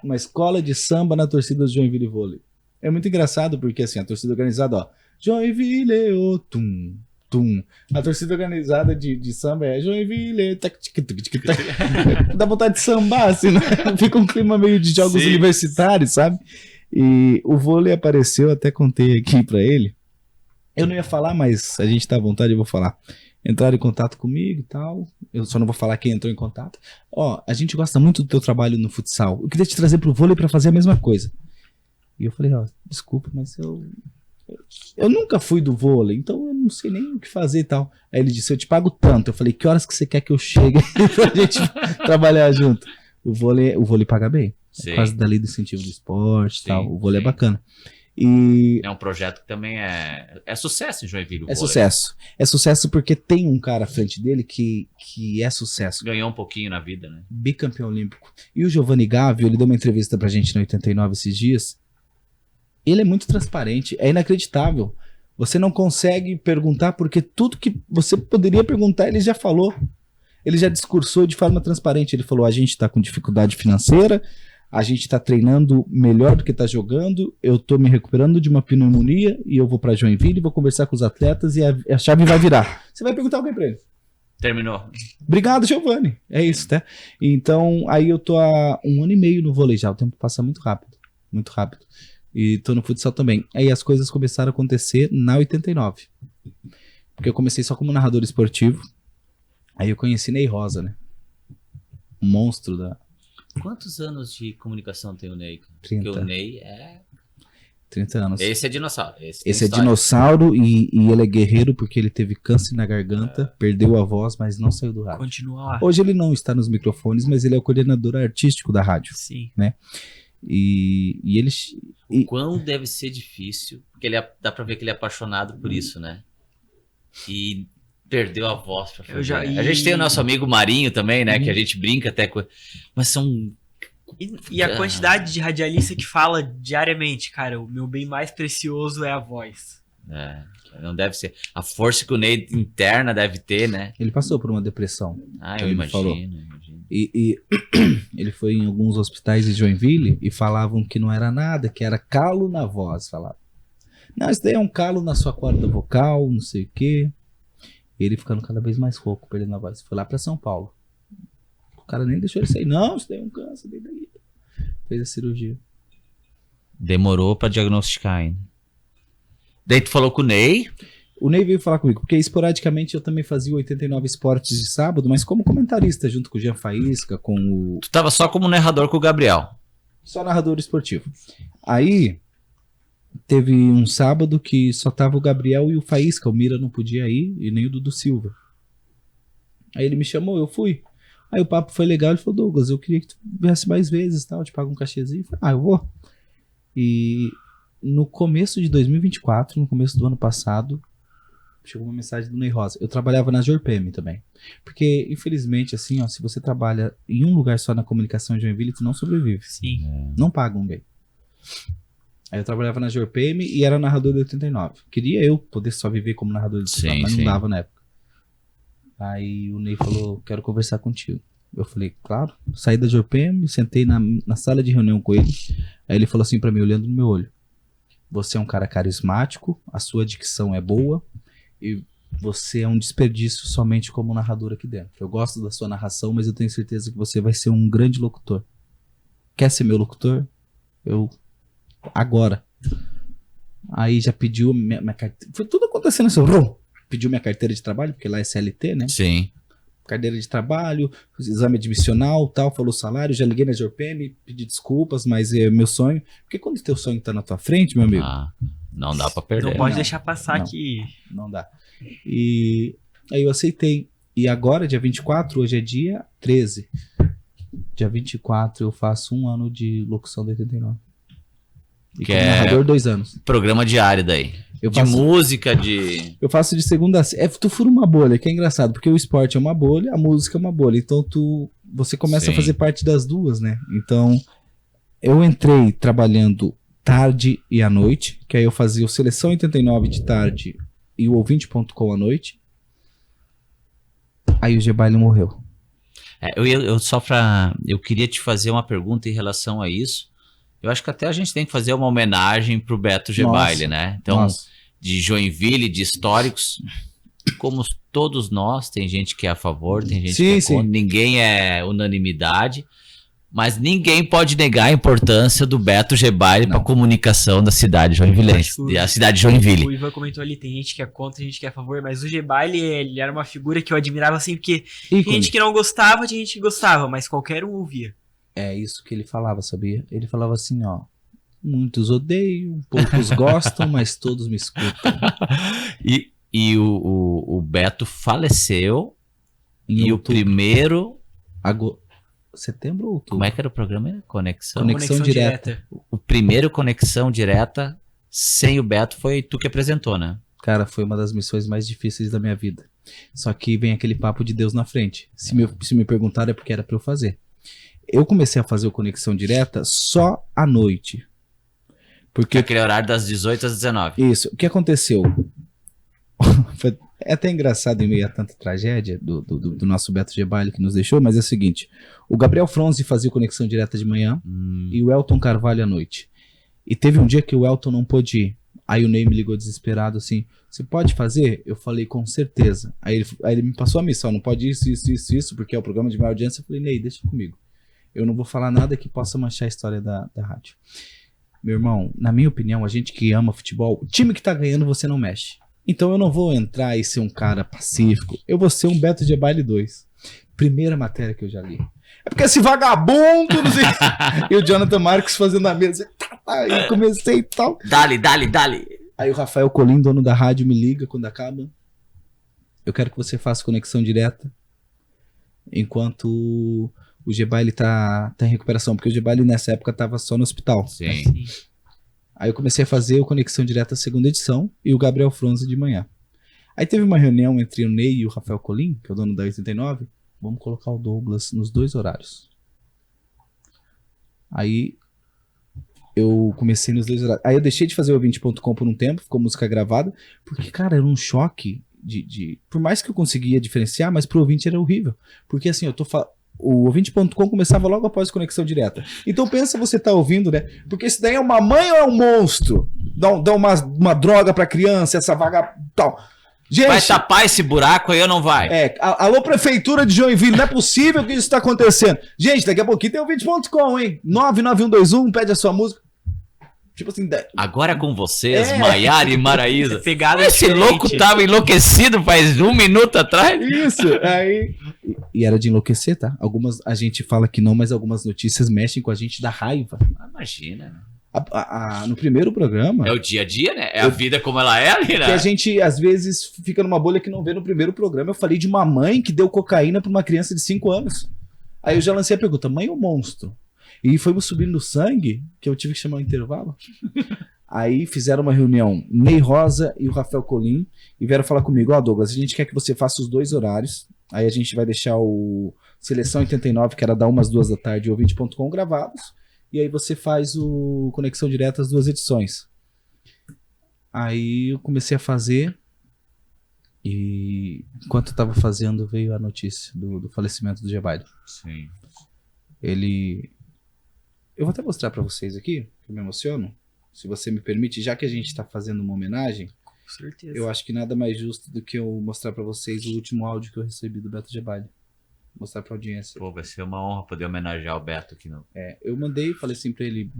Uma escola de samba na torcida do Joinville Vôlei. É muito engraçado porque assim, a torcida organizada, ó, Joinville, ô, tum, tum. A torcida organizada de samba é Joinville, tac, tic, tic, tic, tac. Dá vontade de sambar, assim, né? Fica um clima meio de jogos universitários, sabe? E o vôlei apareceu, até contei aqui pra ele. Eu não ia falar, mas a gente tá à vontade, eu vou falar. Entraram em contato comigo e tal. Eu só não vou falar quem entrou em contato. Ó, a gente gosta muito do teu trabalho no futsal. Eu queria te trazer pro vôlei pra fazer a mesma coisa. E eu falei, ó, desculpa, mas eu nunca fui do vôlei, então eu não sei nem o que fazer e tal. Aí ele disse, eu te pago tanto. Eu falei, que horas que você quer que eu chegue pra gente trabalhar junto? O vôlei paga bem. Sim. Por causa da lei do incentivo do esporte e tal. O vôlei sim. é bacana. E é um projeto que também é sucesso em Joinville. É sucesso. É sucesso porque tem um cara à frente dele que é sucesso. Ganhou um pouquinho na vida, né? Bicampeão olímpico. E o Giovanni Gávio, ele deu uma entrevista pra gente no 89 esses dias. Ele é muito transparente, é inacreditável. Você não consegue perguntar porque tudo que você poderia perguntar ele já falou. Ele já discursou de forma transparente. Ele falou, a gente tá com dificuldade financeira, a gente tá treinando melhor do que tá jogando, eu tô me recuperando de uma pneumonia e eu vou pra Joinville, vou conversar com os atletas e a chave vai virar. Você vai perguntar alguém pra ele. Terminou. Obrigado, Giovanni. É isso, tá? Então, aí eu tô há 1 ano e meio no vôlei já. O tempo passa muito rápido. Muito rápido. E tô no futsal também. Aí as coisas começaram a acontecer na 89. Porque eu comecei só como narrador esportivo. Aí eu conheci Ney Rosa, né? Um monstro da... Quantos anos de comunicação tem o Ney? 30. Porque o Ney é... 30 anos. Esse é dinossauro. Esse é dinossauro e ele é guerreiro porque ele teve câncer na garganta, perdeu a voz, mas não saiu do rádio. Continua lá. Hoje ele não está nos microfones, mas ele é o coordenador artístico da rádio. Sim. Né? E ele... O quão deve ser difícil, porque dá pra ver que ele é apaixonado por isso, né? E perdeu a voz pra fazer. A gente tem o nosso amigo Marinho também, né? Que a gente brinca até com... Mas são... E a quantidade de radialista que fala diariamente, cara, o meu bem mais precioso é a voz. Não deve ser. A força que o Ney interna deve ter, né? Ele passou por uma depressão. Eu imagino. E ele foi em alguns hospitais de Joinville e falavam que não era nada, que era calo na voz. Falavam, não, isso daí é um calo na sua corda vocal, não sei o quê. E ele ficando cada vez mais rouco, perdendo a voz. Foi lá pra São Paulo. O cara nem deixou ele sair. Não, isso daí é um câncer. Daí. Fez a cirurgia. Demorou pra diagnosticar ainda. Daí tu falou com o Ney? O Ney veio falar comigo, porque esporadicamente eu também fazia 89 esportes de sábado, mas como comentarista, junto com o Jean Faísca, com o... Tu tava só como narrador com o Gabriel. Só narrador esportivo. Aí, teve um sábado que só tava o Gabriel e o Faísca, o Mira não podia ir, e nem o Dudu Silva. Aí ele me chamou, eu fui. Aí o papo foi legal, ele falou, Douglas, eu queria que tu viesse mais vezes, tal, eu te pago um cachezinho. Eu falei, eu vou. E no começo de 2024, no começo do ano passado, chegou uma mensagem do Ney Rosa. Eu trabalhava na Jorpem também. Porque, infelizmente, assim, ó, se você trabalha em um lugar só na comunicação em Joinville, tu não sobrevive. Sim. Não pagam bem. Aí eu trabalhava na Jorpem e era narrador de 89. Queria eu poder só viver como narrador de 89, mas não dava na época. Aí o Ney falou, quero conversar contigo. Eu falei, claro. Saí da Jorpem, sentei na sala de reunião com ele. Aí ele falou assim pra mim, olhando no meu olho. Você é um cara carismático, a sua dicção é boa e você é um desperdício somente como narrador aqui dentro. Eu gosto da sua narração, mas eu tenho certeza que você vai ser um grande locutor. Quer ser meu locutor? Eu... Agora. Aí já pediu minha carteira. Foi tudo acontecendo assim. Pediu minha carteira de trabalho, porque lá é CLT, né? Sim. Carteira de trabalho, exame admissional, tal, falou salário, já liguei na Jorpem, pedi desculpas, mas é meu sonho. Porque quando o teu sonho tá na tua frente, meu amigo... Não dá pra perder. Não pode deixar passar que... Não dá. E aí eu aceitei. E agora, dia 24, hoje é dia 13. Dia 24 eu faço 1 ano de locução de 89. E que como narrador, 2 anos. Programa diário daí. De música, de... Eu faço de segunda a... tu fura uma bolha, que é engraçado, porque o esporte é uma bolha, a música é uma bolha. Então você começa a fazer parte das duas, né? Então, eu entrei trabalhando tarde e à noite, que aí eu fazia o Seleção 89 de tarde e o Ouvinte.com à noite. Aí o G-Baile morreu. Eu queria te fazer uma pergunta em relação a isso. Eu acho que até a gente tem que fazer uma homenagem pro Beto G-Baile, né? Então, de Joinville, de históricos, como todos nós, tem gente que é a favor, tem gente que é contra, ninguém é unanimidade, mas ninguém pode negar a importância do Beto G-Baile para a comunicação da cidade joinvilense, da cidade de Joinville. O Ivan comentou ali, tem gente que é contra, tem gente que é a favor, mas o G-Baile, ele era uma figura que eu admirava assim, porque tinha gente que não gostava, tinha gente que gostava, mas qualquer um ouvia. É isso que ele falava, sabia? Ele falava assim, ó, muitos odeiam, poucos gostam, mas todos me escutam. E o Beto faleceu em outubro. O primeiro... Setembro ou outubro? Como é que era o programa? Conexão Direta. O primeiro Conexão Direta sem o Beto foi tu que apresentou, né? Cara, foi uma das missões mais difíceis da minha vida. Só que vem aquele papo de Deus na frente. Se me perguntaram é porque era pra eu fazer. Eu comecei a fazer o Conexão Direta só à noite. Porque aquele horário das 18 às 19. Isso. O que aconteceu? É até engraçado em meio a tanta tragédia do nosso Beto G-Baile que nos deixou, mas é o seguinte. O Gabriel Fronzi fazia o Conexão Direta de manhã e o Elton Carvalho à noite. E teve um dia que o Elton não pôde ir. Aí o Ney me ligou desesperado assim, você pode fazer? Eu falei, com certeza. Aí ele me passou a missão, não pode isso, porque é o programa de maior audiência. Eu falei, Ney, deixa comigo. Eu não vou falar nada que possa manchar a história da rádio. Meu irmão, na minha opinião, a gente que ama futebol, o time que tá ganhando você não mexe. Então eu não vou entrar e ser um cara pacífico. Eu vou ser um Beto G-Baile 2. Primeira matéria que eu já li. É porque esse vagabundo... Não sei... E o Jonathan Marcos fazendo a mesa. Aí comecei e tal. Dale. Aí o Rafael Colim, dono da rádio, me liga quando acaba. Eu quero que você faça conexão direta. Enquanto... o G-Baile tá em recuperação, porque o G-Baile nessa época tava só no hospital. Sim. Aí eu comecei a fazer o Conexão Direta segunda edição e o Gabriel Fronzi de manhã. Aí teve uma reunião entre o Ney e o Rafael Colim, que é o dono da 89. Vamos colocar o Douglas nos 2 horários. Aí eu comecei nos 2 horários. Aí eu deixei de fazer o Ouvinte.com por um tempo, ficou música gravada, porque, cara, era um choque por mais que eu conseguia diferenciar, mas pro ouvinte era horrível. Porque assim, o Ouvinte.com começava logo após a Conexão Direta. Então pensa, você tá ouvindo, né? Porque isso daí é uma mãe ou é um monstro? Dá uma droga pra criança, essa vaga... tal. Gente, vai tapar esse buraco aí ou não vai? Alô, Prefeitura de Joinville, não é possível que isso tá acontecendo. Gente, daqui a pouquinho tem o Ouvinte.com, hein? 99121, pede a sua música. Tipo assim, Agora com vocês, Maiara e Maraísa. Pegada Esse diferente. louco tava enlouquecido faz 1 minuto atrás. isso, aí... E era de enlouquecer, tá? A gente fala que não, mas algumas notícias mexem com a gente da raiva. Imagina. No primeiro programa... É o dia a dia, né? É a vida como ela é ali, né? Que a gente, às vezes, fica numa bolha que não vê no primeiro programa. Eu falei de uma mãe que deu cocaína pra uma criança de 5 anos. Aí eu já lancei a pergunta, mãe ou monstro? E fomos subindo no sangue, que eu tive que chamar um intervalo. Aí fizeram uma reunião, Ney Rosa e o Rafael Colim, e vieram falar comigo, Douglas, a gente quer que você faça os 2 horários, aí a gente vai deixar o Seleção 89, que era da 1 às 2 da tarde, e o 20.com gravados, e aí você faz o Conexão Direta, as 2 edições. Aí eu comecei a fazer, e enquanto eu tava fazendo, veio a notícia do falecimento do Gebaile. Sim. Eu vou até mostrar pra vocês aqui, que eu me emociono, se você me permite, já que a gente tá fazendo uma homenagem, Com certeza. eu acho que nada mais justo do que eu mostrar pra vocês o último áudio que eu recebi do Beto Gebaile. Mostrar pra audiência. Pô, vai ser uma honra poder homenagear o Beto aqui no... Eu mandei, falei assim pra ele,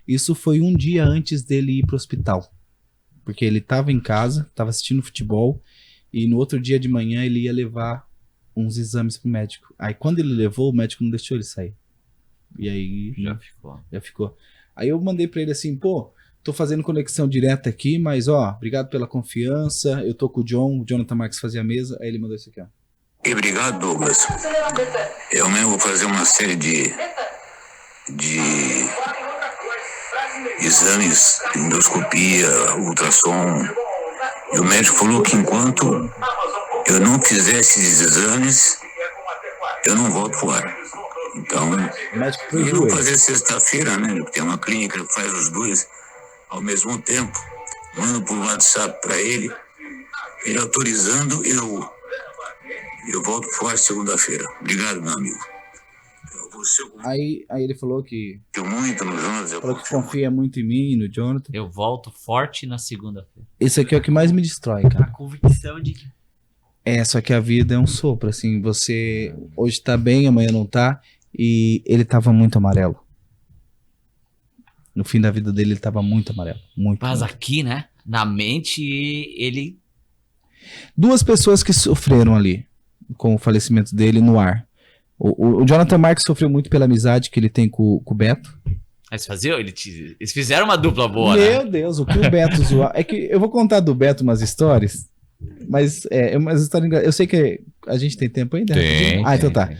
isso foi um dia antes dele ir pro hospital. Porque ele tava em casa, tava assistindo futebol, e no outro dia de manhã ele ia levar uns exames pro médico. Aí quando ele levou, o médico não deixou ele sair. E aí... Já ficou. Aí eu mandei pra ele assim, tô fazendo conexão direta aqui, mas obrigado pela confiança, eu tô com o Jonathan Marques fazia a mesa, aí ele mandou isso aqui, ó. E obrigado, Douglas. Eu mesmo vou fazer uma série de exames, endoscopia, ultrassom. E o médico falou que enquanto eu não fizer esses exames, eu não volto pro ar. Então, eu vou fazer sexta-feira, né? Tem uma clínica que faz os 2 ao mesmo tempo. Mando por WhatsApp para ele. Ele autorizando, eu volto pro ar segunda-feira. Obrigado, meu amigo. Aí ele falou que... muito no Jonathan. Falou que confia muito em mim, no Jonathan. Eu volto forte na segunda-feira. Esse aqui é o que mais me destrói, cara. A convicção de que... Só que a vida é um sopro, assim, você hoje tá bem, amanhã não tá, e ele tava muito amarelo. No fim da vida dele, ele tava muito amarelo. Mas muito. aqui, né? Na mente, ele... 2 pessoas que sofreram ali com o falecimento dele no ar. O Jonathan Marques sofreu muito pela amizade que ele tem com o Beto. Eles fizeram uma dupla boa, Meu né? Deus, o que o Beto zoou. É que eu vou contar do Beto umas histórias, mas é umas histórias engraçadas. Eu sei que a gente tem tempo ainda? Então tá.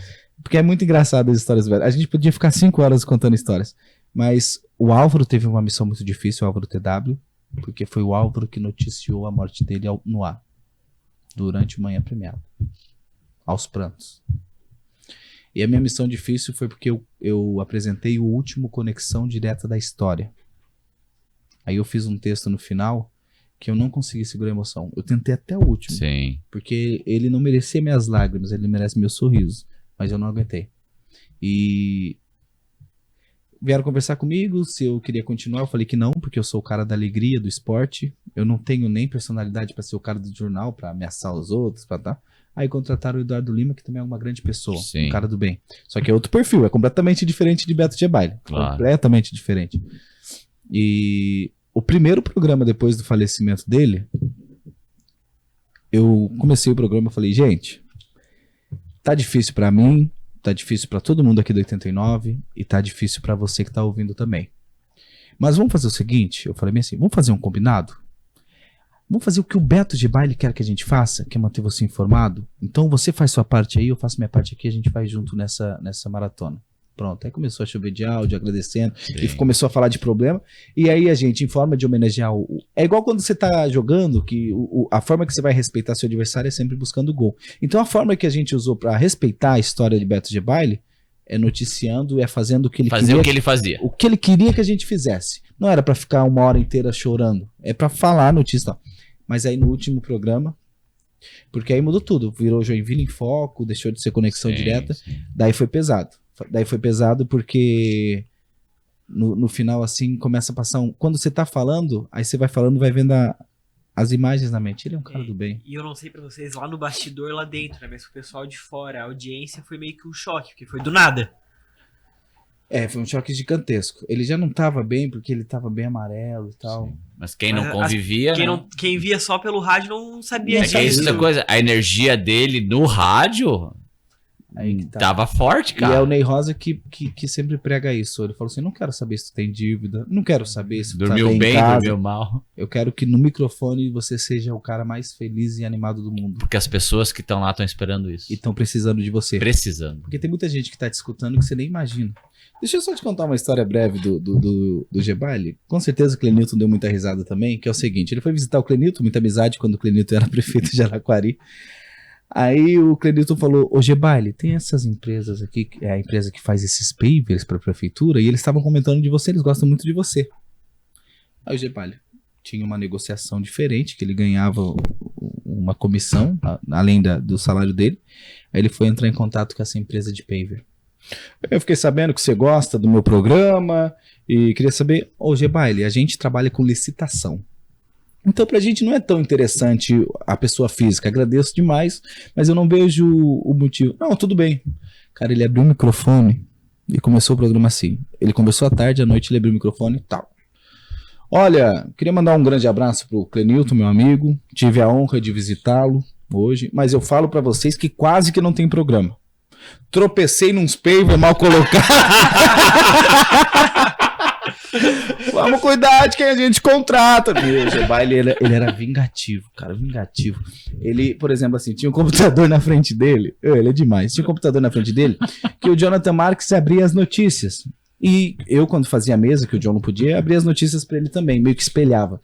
Porque é muito engraçado as histórias do Beto. A gente podia ficar 5 horas contando histórias. Mas o Álvaro teve uma missão muito difícil, o Álvaro TW, porque foi o Álvaro que noticiou a morte dele no ar, durante o Manhã Premiada, aos prantos. E a minha missão difícil foi porque eu apresentei o último Conexão Direta da história. Aí eu fiz um texto no final que eu não consegui segurar a emoção. Eu tentei até o último. Sim. Porque ele não merecia minhas lágrimas, ele merece meus sorrisos. Mas eu não aguentei. E vieram conversar comigo se eu queria continuar. Eu falei que não, porque eu sou o cara da alegria, do esporte. Eu não tenho nem personalidade para ser o cara do jornal, para ameaçar os outros, pra tá. Aí contrataram o Eduardo Lima, que também é uma grande pessoa, Sim. um cara do bem. Só que é outro perfil, é completamente diferente de Beto Gebaile. Claro. Completamente diferente. E o primeiro programa depois do falecimento dele, eu comecei o programa e falei, gente, tá difícil pra mim, tá difícil pra todo mundo aqui do 89 e tá difícil pra você que tá ouvindo também. Mas vamos fazer o seguinte, eu falei bem assim, vamos fazer um combinado? Vamos fazer o que o Beto Gebaile quer que a gente faça, que é manter você informado. Então você faz sua parte aí, eu faço minha parte aqui, a gente vai junto nessa maratona. Pronto, aí começou a chover de áudio, agradecendo, e começou a falar de problema, e aí a gente, em forma de homenagear é igual quando você tá jogando, que a forma que você vai respeitar seu adversário é sempre buscando gol. Então a forma que a gente usou pra respeitar a história de Beto Gebaile é noticiando, é fazendo o que ele queria. Fazer o que ele fazia. O que ele queria que a gente fizesse. Não era pra ficar 1 hora inteira chorando, é pra falar a notícia. Tal. Mas aí no último programa, porque aí mudou tudo, virou Joinville em Foco, deixou de ser Conexão Direta, Sim. daí foi pesado. Daí foi pesado porque no final assim começa a passar quando você tá falando, aí você vai falando, vai vendo as imagens na mente. Ele é um cara do bem. E eu não sei pra vocês lá no bastidor, lá dentro, né? Mas pro pessoal de fora, a audiência foi meio que um choque, porque foi do nada. Foi um choque gigantesco. Ele já não tava bem, porque ele tava bem amarelo e tal. Sim. Mas quem não convivia, quem via só pelo rádio não sabia disso. É isso da coisa. A energia dele no rádio tava forte, cara. E é o Ney Rosa que sempre prega isso. Ele falou assim, não quero saber se tu tem dívida, não quero saber se tu dormiu tá bem, casa. dormiu mal. Eu quero que no microfone você seja o cara mais feliz e animado do mundo. Porque as pessoas que estão lá estão esperando isso. E estão precisando de você. Precisando. Porque tem muita gente que tá te escutando que você nem imagina. Deixa eu só te contar uma história breve do Gebali. Com certeza o Clenilton deu muita risada também, que é o seguinte, ele foi visitar o Clenilton, muita amizade, quando o Clenilton era prefeito de Araquari. Aí o Clenilton falou, ô Gebali, tem essas empresas aqui, é a empresa que faz esses pavers pra prefeitura, e eles estavam comentando de você, eles gostam muito de você. Aí o Gebali tinha uma negociação diferente, que ele ganhava uma comissão, além do salário dele. Aí ele foi entrar em contato com essa empresa de paver. Eu fiquei sabendo que você gosta do meu programa e queria saber, ô Gebali, a gente trabalha com licitação. Então pra gente não é tão interessante a pessoa física, agradeço demais, mas eu não vejo o motivo. Não, tudo bem. Cara, ele abriu o microfone e começou o programa assim. Ele conversou à tarde, à noite ele abriu o microfone e tal. Olha, queria mandar um grande abraço pro Clenilton, meu amigo. Tive a honra de visitá-lo hoje, mas eu falo pra vocês que quase que não tem programa. Tropecei nos paver mal colocados. Vamos cuidar de quem a gente contrata. Meu, Gebali, ele era vingativo, cara, vingativo. Ele, por exemplo, assim, tinha um computador na frente dele. Ele é demais. Tinha um computador na frente dele que o Jonathan Marques abria as notícias. E eu, quando fazia a mesa, que o John não podia, abria as notícias pra ele também, meio que espelhava.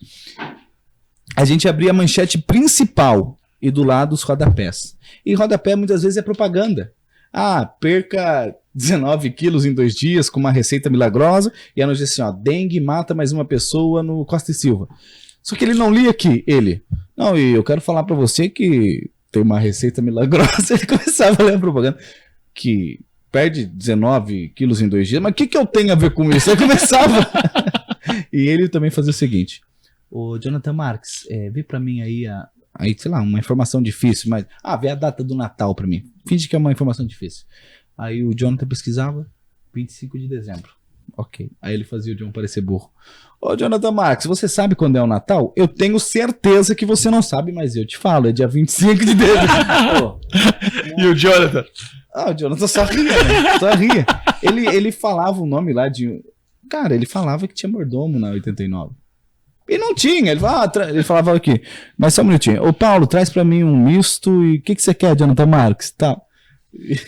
A gente abria a manchete principal e do lado os rodapés. E rodapé muitas vezes é propaganda. Ah, perca 19 quilos em 2 dias com uma receita milagrosa. E a notícia assim, ó, dengue mata mais uma pessoa no Costa e Silva. Só que ele não lia aqui, ele. Não, e eu quero falar pra você que tem uma receita milagrosa. Ele começava a ler a propaganda. Que perde 19 quilos em 2 dias. Mas o que eu tenho a ver com isso? Eu começava. E ele também fazia o seguinte. Ô, Jonathan Marques, vê pra mim aí sei lá, uma informação difícil, mas... vê a data do Natal pra mim. Finge que é uma informação difícil. Aí o Jonathan pesquisava, 25 de dezembro. Ok. Aí ele fazia o John parecer burro. Ô, Jonathan Marques, você sabe quando é o Natal? Eu tenho certeza que você não sabe, mas eu te falo, é dia 25 de dezembro. E o Jonathan? O Jonathan só ria, né? Só ria. Ele falava o nome lá de... Cara, ele falava que tinha mordomo na 89. E não tinha, ele falava aqui, mas só um minutinho. Ô Paulo, traz pra mim um misto e o que você quer, Jonathan Marques? Tal.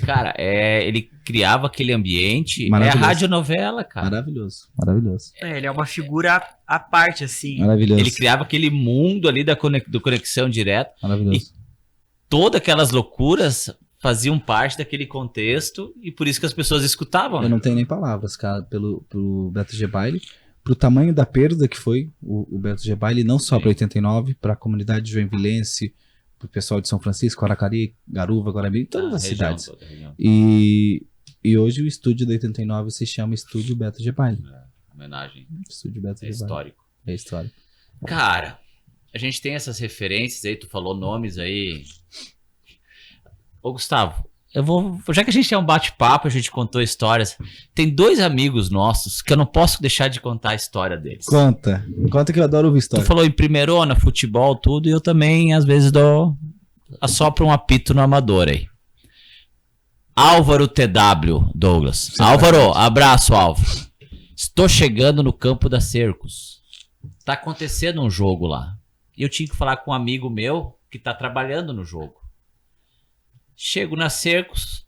Cara, ele criava aquele ambiente, é a radionovela, cara. Maravilhoso, maravilhoso. Ele é uma figura à parte, assim. Maravilhoso. Ele criava aquele mundo ali do conexão direto. Maravilhoso. E todas aquelas loucuras faziam parte daquele contexto e por isso que as pessoas escutavam. Eu né? não tenho nem palavras, cara, pro Beto Gebali. Pro tamanho da perda que foi o Beto Gebali, não só para 89, para a comunidade joinvilense, pro pessoal de São Francisco, Aracari, Garuva, Guarabira, todas as cidades. E hoje o estúdio da 89 se chama Estúdio Beto Gebali. Homenagem. Estúdio Beto Gebali. Histórico. É histórico. Cara, a gente tem essas referências aí, tu falou nomes aí. Ô Gustavo, já que a gente tem um bate-papo, a gente contou histórias. Tem 2 amigos nossos que eu não posso deixar de contar a história deles. Conta que eu adoro ouvir história. Tu falou em primeirona, futebol, tudo, e eu também, às vezes, assopro um apito no amador aí. Álvaro TW, Douglas. Álvaro, abraço, Álvaro. Estou chegando no campo da Cercos. Tá acontecendo um jogo lá. E eu tinha que falar com um amigo meu que tá trabalhando no jogo. Chego na Cercos,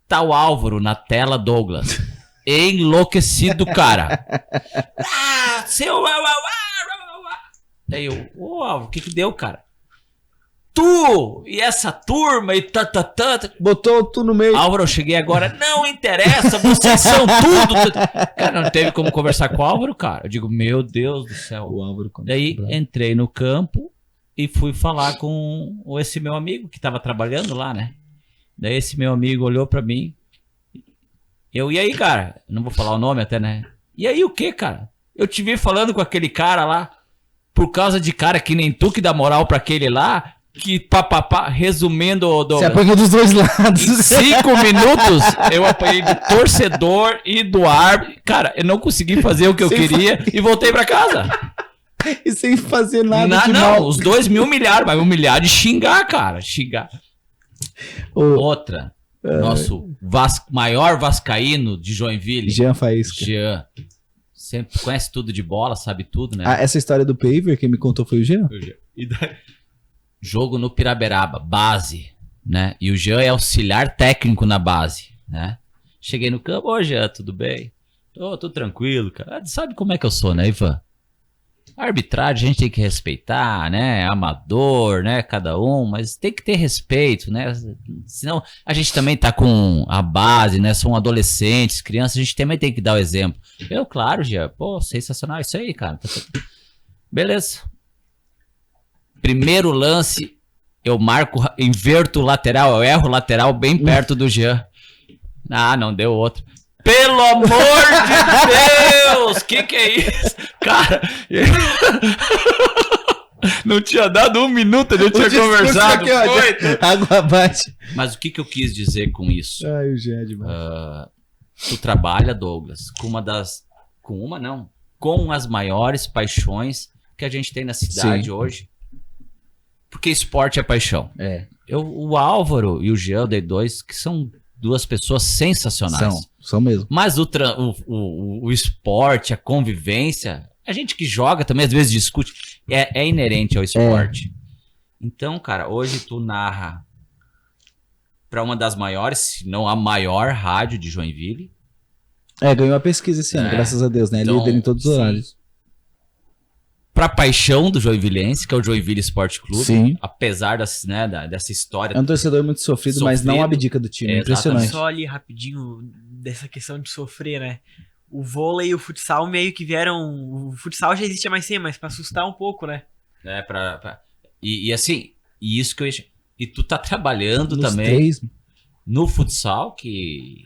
tá o Álvaro na tela, Douglas. Enlouquecido, cara. Aí eu, Álvaro, o que deu, cara? Tu e essa turma e botou tu no meio. Álvaro, eu cheguei agora, não interessa, vocês são tudo. Cara, não teve como conversar com o Álvaro, cara. Eu digo, meu Deus do céu. O Álvaro. Daí entrei no campo e fui falar com esse meu amigo que tava trabalhando lá, né? Daí esse meu amigo olhou pra mim. E aí, cara? Não vou falar o nome até, né? E aí o que, cara? Eu te vi falando com aquele cara lá, por causa de cara que nem tu que dá moral pra aquele lá, Que papapá, resumindo, Douglas, Você apanhou dos dois lados. em 5 minutos eu apanhei do torcedor e do árbitro. Cara, eu não consegui fazer o que eu queria e voltei pra casa. E sem fazer nada de Não, mal. os dois me humilharam, mas me humilhar de xingar, cara. Xingar. Outra. Nosso maior vascaíno de Joinville. Jean Faísca. Jean. Sempre conhece tudo de bola, sabe tudo, né? Essa história do paver, quem me contou foi o Jean? Jogo no Piraberaba, base, né? E o Jean é auxiliar técnico na base, né? Cheguei no campo, ô Jean, tudo bem? Tô tranquilo, cara. Sabe como é que eu sou, né, Ivan? A arbitragem a gente tem que respeitar, né? Amador, né? Cada um, mas tem que ter respeito, né? Senão a gente também tá com a base, né? São adolescentes, crianças, a gente também tem que dar o exemplo. Eu, claro, Jean, pô, sensacional isso aí, cara. Beleza. Primeiro lance, eu inverto o lateral, eu erro o lateral bem perto do Jean. Ah, não deu outro. Pelo amor de Deus! Que é isso? Cara, não tinha dado 1 minuto, a gente tinha conversado. Aqui, água abaixo. Mas o que eu quis dizer com isso? Ai, o Jean é demais. Tu trabalha, Douglas, com as maiores paixões que a gente tem na cidade hoje. Porque esporte é paixão. O Álvaro e o Jean, o D2, que são 2 pessoas sensacionais. São mesmo. Mas o esporte, a convivência, a gente que joga também às vezes discute, é inerente ao esporte. Então, cara, hoje tu narra para uma das maiores, se não a maior rádio de Joinville. Ganhou a pesquisa esse ano, graças a Deus, né? Então, líder em todos os horários. Pra paixão do joinvilense, que é o Joinville Esporte Clube. Sim. Apesar dessa história. É um torcedor muito sofrido, mas não abdica do time. É impressionante. Só ali rapidinho dessa questão de sofrer, né? O vôlei e o futsal meio que vieram. O futsal já existe há mais tempo, mas pra assustar um pouco, né? E assim, e isso que eu. E tu tá trabalhando Nos também 3. no futsal, que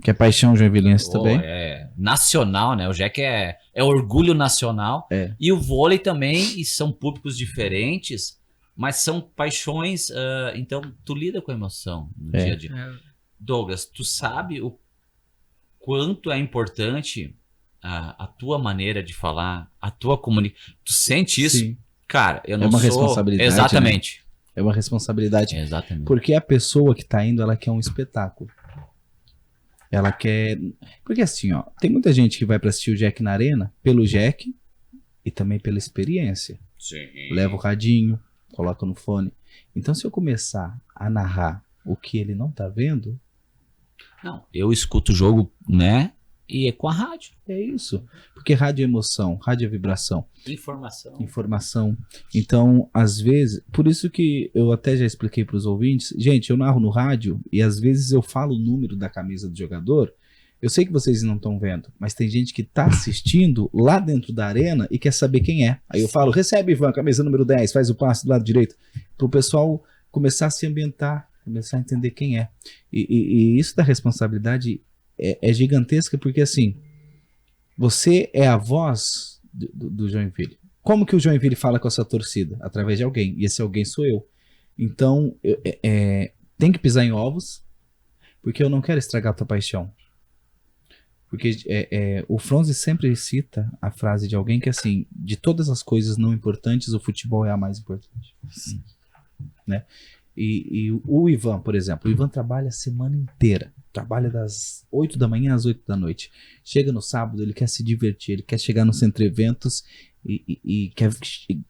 é paixão joinvilense também. É nacional, né? O Jack é orgulho nacional. E o vôlei também, e são públicos diferentes, mas são paixões. Então, tu lida com a emoção no dia a dia. Douglas, tu sabe o quanto é importante a tua maneira de falar, a tua comunicação. Tu sente isso? Sim. Cara, eu não uma sou... responsabilidade. Exatamente. Né? É uma responsabilidade. Exatamente. Porque a pessoa que tá indo, ela quer um espetáculo. Ela quer... Porque assim, ó, tem muita gente que vai pra assistir o Jack na arena pelo Jack e também pela experiência. Sim. Leva o radinho, coloca no fone. Então, se eu começar a narrar o que ele não tá vendo... Não, eu escuto o jogo, né? E é com a rádio. É isso. Porque rádio é emoção, rádio é vibração. Informação. Então, às vezes... Por isso que eu até já expliquei para os ouvintes. Gente, eu narro no rádio e às vezes eu falo o número da camisa do jogador. Eu sei que vocês não estão vendo, mas tem gente que tá assistindo lá dentro da arena e quer saber quem é. Aí eu falo, recebe, Ivan, camisa número 10, faz o passe do lado direito. Para o pessoal começar a se ambientar, começar a entender quem é. E isso da responsabilidade é gigantesca, porque assim, você é a voz do Joinville. Como que o Joinville fala com a sua torcida? Através de alguém, e esse alguém sou eu. Então, tem que pisar em ovos, porque eu não quero estragar a tua paixão. Porque o Fronzi sempre cita a frase de alguém que assim, de todas as coisas não importantes, o futebol é a mais importante. Sim. Né? E o Ivan, por exemplo, o Ivan trabalha a semana inteira. Trabalha das 8 da manhã às 8 da noite. Chega no sábado, ele quer se divertir, ele quer chegar no centro de eventos e quer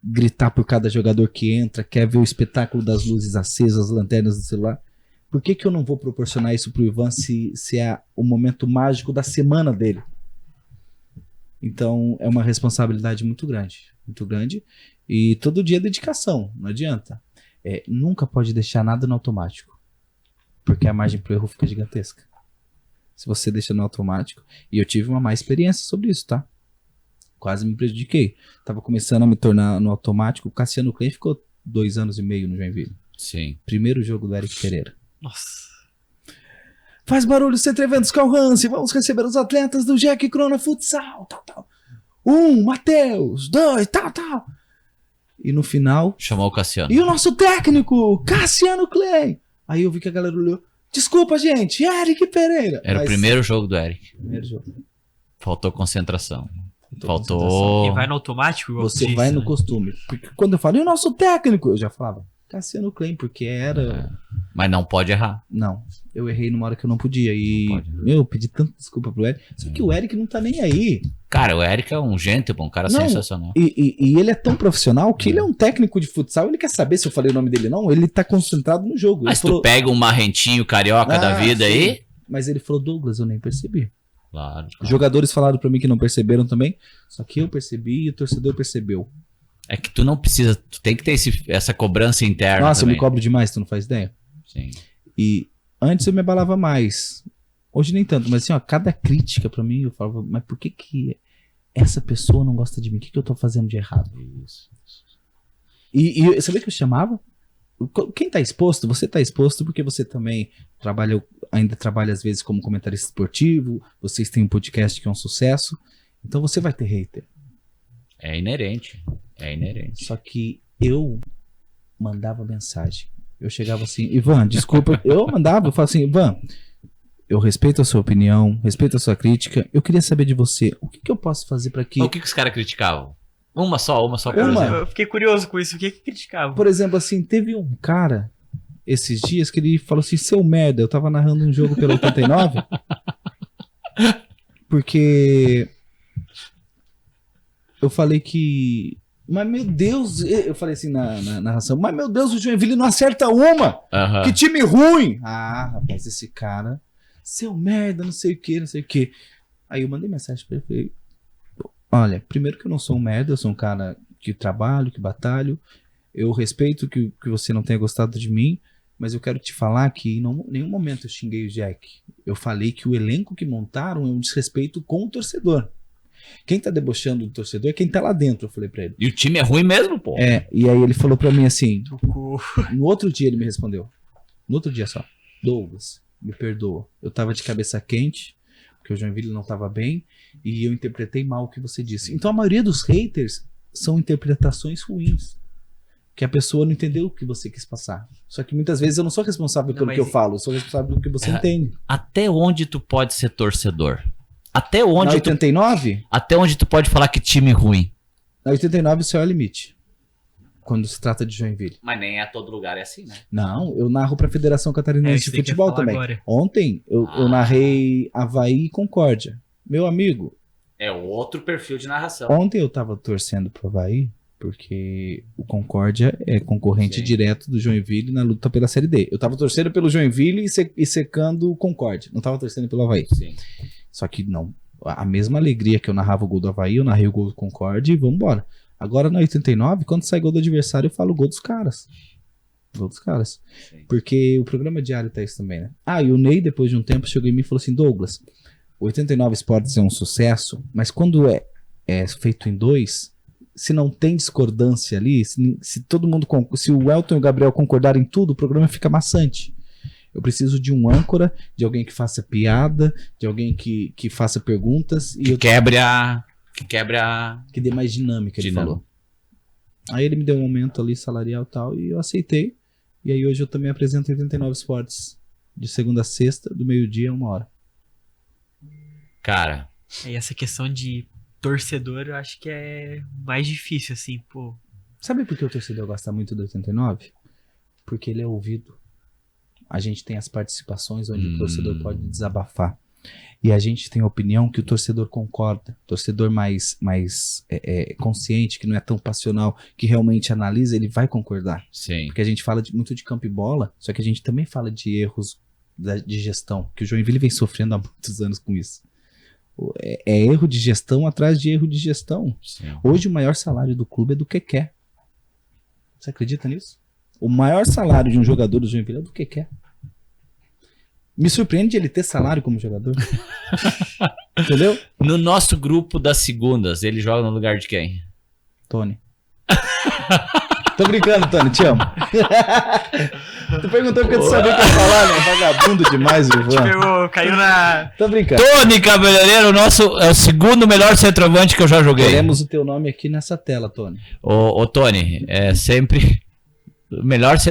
gritar por cada jogador que entra, quer ver o espetáculo das luzes acesas, as lanternas do celular. Por que eu não vou proporcionar isso pro Ivan se é o momento mágico da semana dele? Então é uma responsabilidade muito grande. Muito grande. E todo dia é dedicação, não adianta. Nunca pode deixar nada no automático. Porque a margem pro erro fica gigantesca. Se você deixa no automático. E eu tive uma má experiência sobre isso, tá? Quase me prejudiquei. Tava começando a me tornar no automático. O Cassiano Klein ficou 2 anos e meio no Joinville. Sim. Primeiro jogo do Eric Pereira. Nossa. Faz barulho, Centro Eventos Calrance. Vamos receber os atletas do Jack Crona Futsal. Tal. 1, Matheus. 2, tal. E no final... Chamou o Cassiano. E o nosso técnico, Cassiano Clay. Aí eu vi que a galera olhou. Desculpa, gente, Eric Pereira. Era o primeiro jogo do Eric. Primeiro jogo. Faltou concentração. Quem Faltou... E vai no automático? igual Você tu vai disse, no né? costume. Porque quando eu falo, e o nosso técnico? Eu já falava, Cassiano Clay, porque era... Mas não pode errar. Não, eu errei numa hora que eu não podia. E, Pode. eu pedi tanta desculpa pro Eric. Só que o Eric não tá nem aí. Cara, o Eric é um gentleman, um cara Não, sensacional. E ele é tão profissional que ele é um técnico de futsal. Ele quer saber se eu falei o nome dele não. Ele tá concentrado no jogo. Mas Ele falou, tu pega um marrentinho carioca da vida sim. aí... Mas ele falou, Douglas, eu nem percebi. Claro. Os jogadores falaram pra mim que não perceberam também. Só que eu percebi e o torcedor percebeu. É que tu não precisa... Tu tem que ter essa cobrança interna Nossa, eu também. me cobro demais, tu não faz ideia? Sim. E antes eu me abalava mais. Hoje nem tanto, mas assim, ó, cada crítica pra mim, eu falava, mas por que essa pessoa não gosta de mim? O que eu tô fazendo de errado? Isso. E sabia que eu chamava? Quem tá exposto, você tá exposto porque você também ainda trabalha às vezes como comentarista esportivo, vocês têm um podcast que é um sucesso, então você vai ter hater. É inerente. É inerente. Só que eu mandava mensagem. Eu chegava assim, Ivan, desculpa. Eu mandava, eu falava assim, Ivan, eu respeito a sua opinião, respeito a sua crítica. Eu queria saber de você, o que eu posso fazer pra que... O que os caras criticavam? Uma só, por Uma. exemplo. Eu fiquei curioso com isso. O que criticava? Por exemplo, assim, teve um cara esses dias que ele falou assim, seu merda, eu tava narrando um jogo pelo 89, porque eu falei que... Mas meu Deus, eu falei assim na narração, mas meu Deus, o Joinville não acerta uma! Aham. Que time ruim! Ah, rapaz, esse cara, seu merda, não sei o que, não sei o que. Aí eu mandei mensagem pra ele, falei, olha, primeiro que eu não sou um merda, eu sou um cara que trabalho, que batalho, eu respeito que você não tenha gostado de mim, mas eu quero te falar que em nenhum momento eu xinguei o Jack. Eu falei que o elenco que montaram é um desrespeito com o torcedor. Quem tá debochando do torcedor é quem tá lá dentro, eu falei pra ele. E o time é ruim mesmo, pô. É, e aí ele falou pra mim assim, Tocou. no outro dia ele me respondeu, no outro dia só, Douglas, me perdoa, eu tava de cabeça quente, porque o Joinville não tava bem, e eu interpretei mal o que você disse. Então a maioria dos haters são interpretações ruins, que a pessoa não entendeu o que você quis passar. Só que muitas vezes eu não sou responsável pelo que eu falo, eu sou responsável pelo que você entende. Até onde tu pode ser torcedor? Até onde, Na 89? até onde tu pode falar que time ruim? Na 89 o céu é o limite, quando se trata de Joinville. Mas nem é todo lugar é assim, né? Não, eu narro pra Federação Catarinense isso de aí que eu ia Futebol falar também. agora. Ontem eu narrei Avaí e Concórdia. Meu amigo, É outro perfil de narração. ontem eu tava torcendo pro Avaí, porque o Concórdia é concorrente Sim. direto do Joinville na luta pela Série D. Eu tava torcendo pelo Joinville e secando o Concórdia. Não tava torcendo pelo Avaí. Sim. Só que não, a mesma alegria que eu narrava o gol do Avaí, eu narrei o gol do Concórdia e vambora. Agora na 89, quando sai gol do adversário, eu falo gol dos caras. Gol dos caras. Sim. Porque o programa diário tá isso também, né? Ah, e o Ney, depois de um tempo, chegou em mim e falou assim, Douglas, o 89 Sports é um sucesso, mas quando é feito em dois, se não tem discordância ali, se todo mundo, se o Elton e o Gabriel concordarem em tudo, o programa fica maçante. Eu preciso de um âncora, de alguém que faça piada, de alguém que faça perguntas e Que quebre a... que dê mais dinâmica, ele falou. Aí ele me deu um aumento ali salarial e tal, e eu aceitei. E aí hoje eu também apresento 89 Sports, de segunda a sexta, do meio-dia a 1h. Cara, E essa questão de torcedor, eu acho que é mais difícil, assim, pô. Sabe por que o torcedor gosta muito do 89? Porque ele é ouvido. A gente tem as participações onde o torcedor pode desabafar. E a gente tem a opinião que o torcedor concorda. Torcedor mais consciente, que não é tão passional, que realmente analisa, ele vai concordar. sim. Porque a gente fala muito de campo e bola, só que a gente também fala de erros de gestão, que o Joinville vem sofrendo há muitos anos com isso. É erro de gestão atrás de erro de gestão. Sim. Hoje o maior salário do clube é do Keké. Você acredita nisso? O maior salário de um jogador do Joinville é do Keké. Me surpreende ele ter salário como jogador. Entendeu? No nosso grupo das segundas, ele joga no lugar de quem? Tony. Tô brincando, Tony, te amo. Tu perguntou porque tu sabia o que eu ia falar, né? Vagabundo demais, Te Ivan. pegou, caiu na... Tô brincando. Tony Cabeleireiro, é o segundo melhor centroavante que eu já joguei. Queremos o teu nome aqui nessa tela, Tony. Ô, Tony, é sempre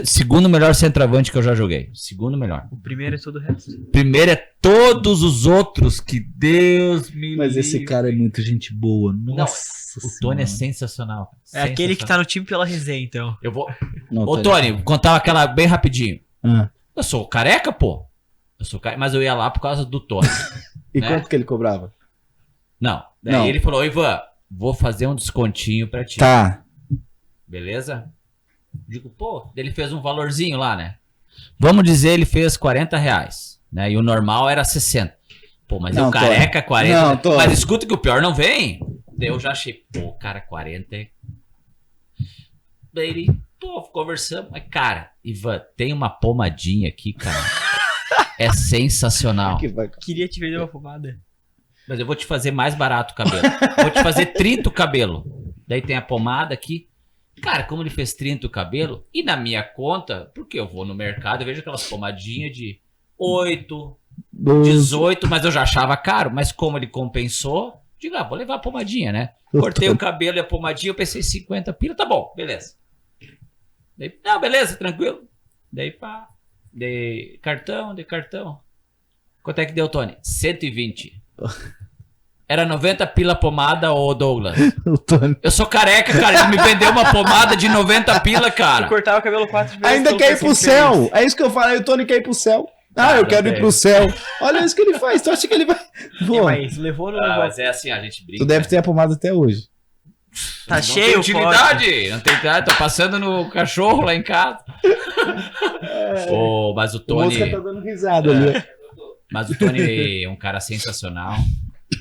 segundo melhor centroavante que eu já joguei. Segundo melhor. O primeiro é todo o resto. Primeiro é todos os outros, que Deus me Mas esse livre. cara é muito gente boa. Nossa. O Tony é Senhora. sensacional. É aquele que tá no time pela resenha, então. Eu vou... Não, Ô, Tony, vou contar aquela bem rapidinho. Ah. Eu sou careca, pô. Eu sou careca, mas eu ia lá por causa do Tony. E Né? quanto que ele cobrava? Não. Daí Não. ele falou, Ivan, vou fazer um descontinho pra ti. Tá. Beleza? Digo, pô, ele fez um valorzinho lá, né? Vamos dizer, ele fez R$40, né? E o normal era 60. Pô, mas Não, eu careca, Tony. 40. Não, Tony. Mas escuta que o pior não vem. Daí eu já achei, pô, cara, 40 é... Daí ele, pô, conversamos. Mas, cara, Ivan, tem uma pomadinha aqui, cara. É sensacional. Que vai- Queria te vender uma pomada. Mas eu vou te fazer mais barato o cabelo. Vou te fazer 30 o cabelo. Daí tem a pomada aqui. Cara, como ele fez 30 o cabelo, e na minha conta, porque eu vou no mercado e vejo aquelas pomadinhas de 8, 18, mas eu já achava caro. Mas como ele compensou, digo, vou levar a pomadinha, né? Cortei o cabelo e a pomadinha, eu pensei 50 pila, tá bom, beleza. Daí, não, beleza, tranquilo. Daí pá, dei cartão. Quanto é que deu, Tony? 120. Era 90 pila a pomada, ô Douglas. O Tony. Eu sou careca, cara. Ele me vendeu uma pomada de 90 pila, Tu cara. cortava o cabelo 4 vezes. Ainda então quer ir foi pro sem férias. céu. É isso que eu falei. O Tony quer ir pro céu. Ah, eu não quero ir tem. pro céu. Olha isso que ele faz. Tu acha que ele vai. Pô, Mas levou ou não levou? Mas é assim, a gente brinca. tu deve ter a pomada até hoje. Tá Não cheio tem o utilidade. Não tem utilidade. Tô passando no cachorro lá em casa. Mas o O Tony... Mosca tá dando risada ali. Mas o Tony é um cara sensacional.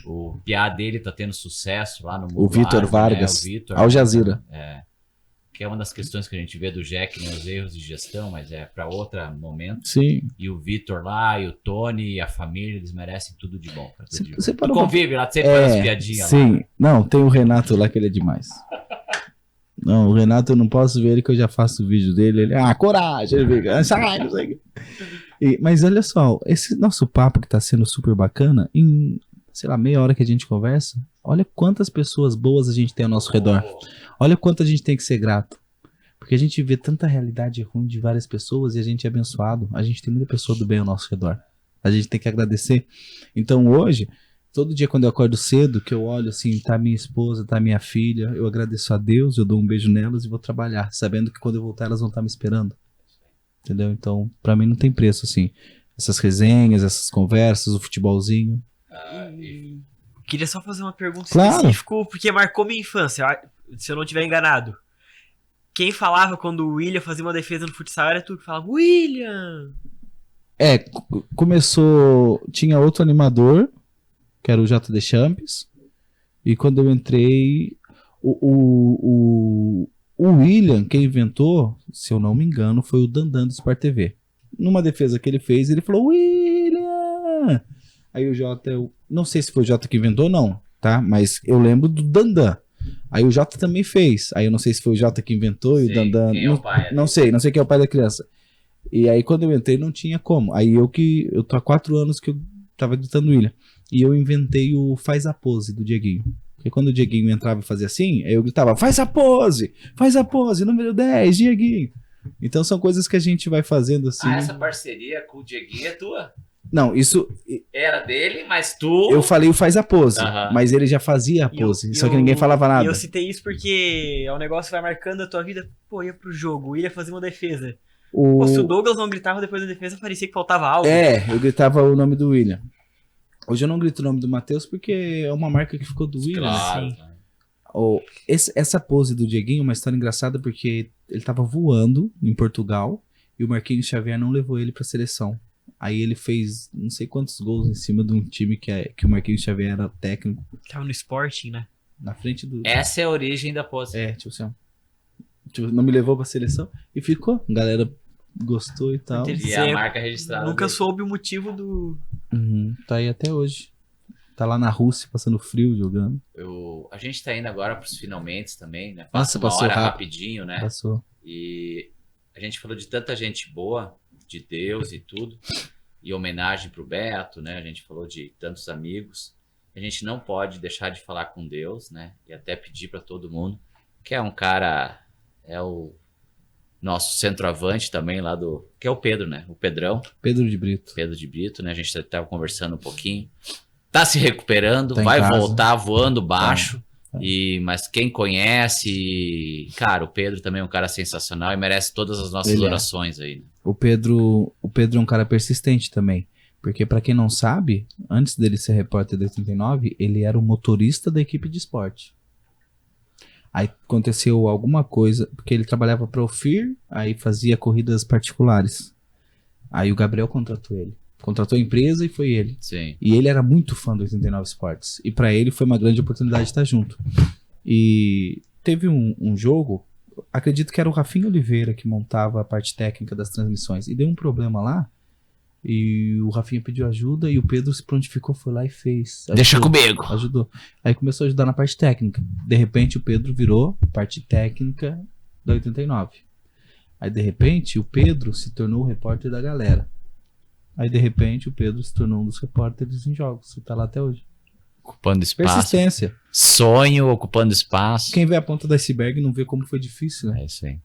O piá dele tá tendo sucesso lá no mundo. O Vitor árabe, Vargas. Né? O Vitor, Al Jazeera. que é uma das questões que a gente vê do Jack, né? Os erros de gestão, mas é para outro momento. Sim. E o Vitor lá, e o Tony, e a família, eles merecem tudo de bom. Cara, tudo de bom. Você Tu parou pra... convive lá, tu sempre faz as piadinhas lá. Sim. Não, tem o Renato lá que ele é demais. Não, o Renato eu não posso ver ele que eu já faço o vídeo dele. Ele, coragem, ele fica, sai, não sei o quê. Mas olha só, esse nosso papo que tá sendo super bacana, em, sei lá, meia hora que a gente conversa, olha quantas pessoas boas a gente tem ao nosso redor. Olha quanto a gente tem que ser grato. Porque a gente vê tanta realidade ruim de várias pessoas e a gente é abençoado. A gente tem muita pessoa do bem ao nosso redor. A gente tem que agradecer. Então hoje, todo dia quando eu acordo cedo, que eu olho assim, tá minha esposa, tá minha filha, eu agradeço a Deus, eu dou um beijo nelas e vou trabalhar, sabendo que quando eu voltar elas vão estar me esperando. Entendeu? Então, pra mim não tem preço, assim. Essas resenhas, essas conversas, o futebolzinho. Queria só fazer uma pergunta Claro. específica, porque marcou minha infância, se eu não estiver enganado. Quem falava quando o William fazia uma defesa no futsal era tu que falava, William! Começou... Tinha outro animador, que era o JD Champs. E quando eu entrei, o William, quem inventou, se eu não me engano, foi o Dandan do Sport TV. Numa defesa que ele fez, ele falou, William! Aí o Jota, eu não sei se foi o Jota que inventou ou não, tá? Mas eu lembro do Dandan. Aí o Jota também fez. Aí eu não sei se foi o Jota que inventou e o Dandan... Quem é o pai, Não sei quem é o pai da criança. E aí quando eu entrei não tinha como. Aí eu tô há 4 anos que eu tava gritando William. E eu inventei o faz a pose do Dieguinho. Porque quando o Dieguinho entrava e fazia assim, aí eu gritava, faz a pose, número 10, Dieguinho. Então são coisas que a gente vai fazendo assim. Essa parceria com o Dieguinho é tua? Não, isso... Era dele, mas tu... Eu falei o faz a pose, Aham. mas ele já fazia a pose, E só que ninguém falava E nada. eu citei isso porque é um negócio que vai marcando a tua vida. Pô, ia pro jogo, o William fazia uma defesa. Pô, se o Douglas não gritava depois da defesa, parecia que faltava algo. Eu gritava o nome do William. Hoje eu não grito o nome do Matheus porque é uma marca que ficou do William. Claro. Sim. Essa pose do Dieguinho é uma história engraçada porque ele tava voando em Portugal e o Marquinhos Xavier não levou ele pra seleção. Aí ele fez não sei quantos gols em cima de um time que o Marquinhos Xavier era técnico. Tava no Sporting, né? Na frente do... Essa é a origem da pose. tipo assim, ó. Tipo, não me levou pra seleção e ficou. A galera gostou e tal. Entendi. E a marca registrada. Nunca dele. soube o motivo do... Tá aí até hoje. Tá lá na Rússia, passando frio, jogando. A gente tá indo agora pros finalmente também, né? Nossa, Passa uma passou hora rápido. rapidinho, né? Passou. E a gente falou de tanta gente boa, de Deus e tudo, e homenagem pro Beto, né? A gente falou de tantos amigos. A gente não pode deixar de falar com Deus, né? E até pedir para todo mundo, que é um cara, é o nosso centroavante também lá que é o Pedro, né? O Pedrão. Pedro de Brito. Pedro de Brito, né? A gente estava conversando um pouquinho. Tá se recuperando, Tá em vai casa. voltar voando baixo. Tá. Mas quem conhece, cara, o Pedro também é um cara sensacional e merece todas as nossas Ele é. orações aí. Né? O Pedro é um cara persistente também. Porque pra quem não sabe, antes dele ser repórter da 89, ele era o motorista da equipe de esporte. Aí aconteceu alguma coisa, porque ele trabalhava para o FIR, aí fazia corridas particulares. Aí o Gabriel contratou ele. Contratou a empresa e foi ele. Sim. E ele era muito fã do 89 Esportes. E pra ele foi uma grande oportunidade de estar junto. E teve um jogo, acredito que era o Rafinha Oliveira que montava a parte técnica das transmissões. E deu um problema lá. E o Rafinha pediu ajuda e o Pedro se prontificou, foi lá e fez. Ajudou, Deixa comigo. Ajudou. Aí começou a ajudar na parte técnica. De repente o Pedro virou parte técnica da 89. Aí de repente o Pedro se tornou o repórter da galera. Aí de repente o Pedro se tornou um dos repórteres em jogos. E tá lá até hoje. Ocupando espaço. Persistência. Sonho, ocupando espaço. Quem vê a ponta do iceberg não vê como foi difícil, né? É isso aí.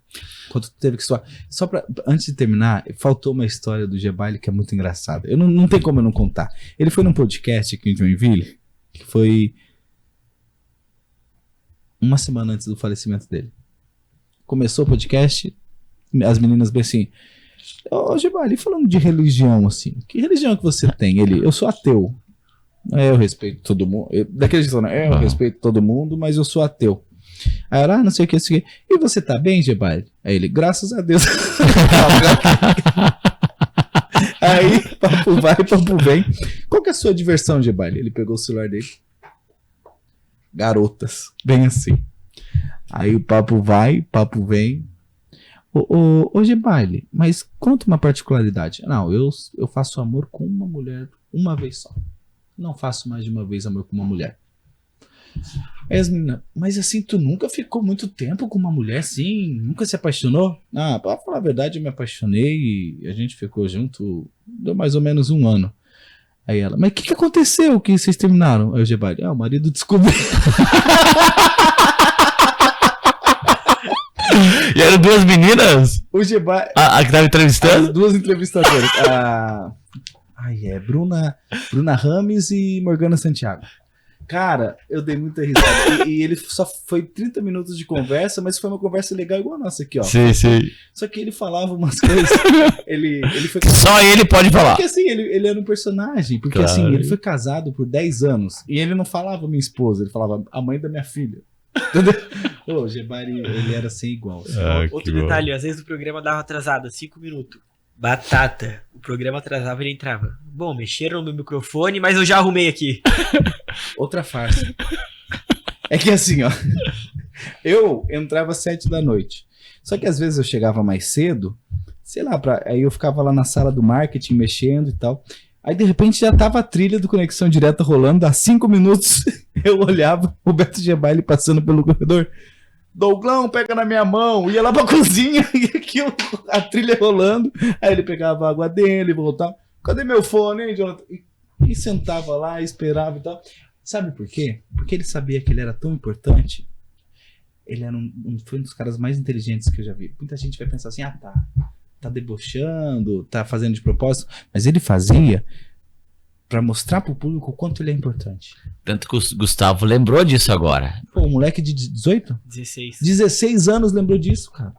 Quanto teve que suar. Só pra, antes de terminar, faltou uma história do Gebaile que é muito engraçada. Eu não tem como eu não contar. Ele foi num podcast aqui em Joinville, que foi uma semana antes do falecimento dele. Começou o podcast, as meninas bem assim, ô Gebaile, falando de religião assim, que religião que você tem? Ele, eu sou ateu. Eu respeito todo mundo. Daquele jeito, né? Eu respeito todo mundo, mas eu sou ateu. Aí ela, não sei o que, isso aqui. E você tá bem, Gebaile? Aí ele, graças a Deus. Aí, papo vai, papo vem. Qual que é a sua diversão, Gebaile? Ele pegou o celular dele. Garotas, bem assim. Aí o papo vai, papo vem. Ô Gebaile, mas conta uma particularidade. Não, eu faço amor com uma mulher uma vez só. Não faço mais de uma vez amor com uma mulher. Aí as meninas, mas assim, tu nunca ficou muito tempo com uma mulher assim? Nunca se apaixonou? Ah, pra falar a verdade, eu me apaixonei e a gente ficou junto, deu mais ou menos 1 ano. Aí ela, mas o que aconteceu que vocês terminaram? Aí o Gebaile, o marido descobriu. E eram 2 meninas? O Gebaile... A que tava entrevistando? As 2 entrevistadoras. Bruna Rames e Morgana Santiago. Cara, eu dei muita risada. E ele só foi 30 minutos de conversa, mas foi uma conversa legal igual a nossa aqui, ó. Sim, sim. Só que ele falava umas coisas. Ele foi... Só ele pode falar. Porque assim, ele era um personagem. Porque Claro. assim, ele foi casado por 10 anos. E ele não falava minha esposa, ele falava a mãe da minha filha. Entendeu? Ô, o Gebaile, ele era sem igual. Assim. Outro detalhe, às vezes o programa dava atrasado, 5 minutos. Batata. O programa atrasava e ele entrava. Bom, mexeram no meu microfone, mas eu já arrumei aqui. Outra farsa. É que assim, ó. Eu entrava às 7 da noite. Só que às vezes eu chegava mais cedo, sei lá, aí eu ficava lá na sala do marketing mexendo e tal. Aí de repente já tava a trilha do Conexão Direta rolando. Há 5 minutos eu olhava o Beto Gebaile passando pelo corredor. Douglão, pega na minha mão. Ia lá pra cozinha e aqui a trilha rolando. Aí ele pegava a água dele e voltava. Cadê meu fone, hein, Jonathan? E sentava lá, esperava e tal. Sabe por quê? Porque ele sabia que ele era tão importante. Ele era foi um dos caras mais inteligentes que eu já vi. Muita gente vai pensar assim, tá debochando, tá fazendo de propósito. Mas ele fazia pra mostrar pro público o quanto ele é importante. Tanto que o Gustavo lembrou disso agora. Pô, um moleque de 18? 16. 16 anos lembrou disso, cara.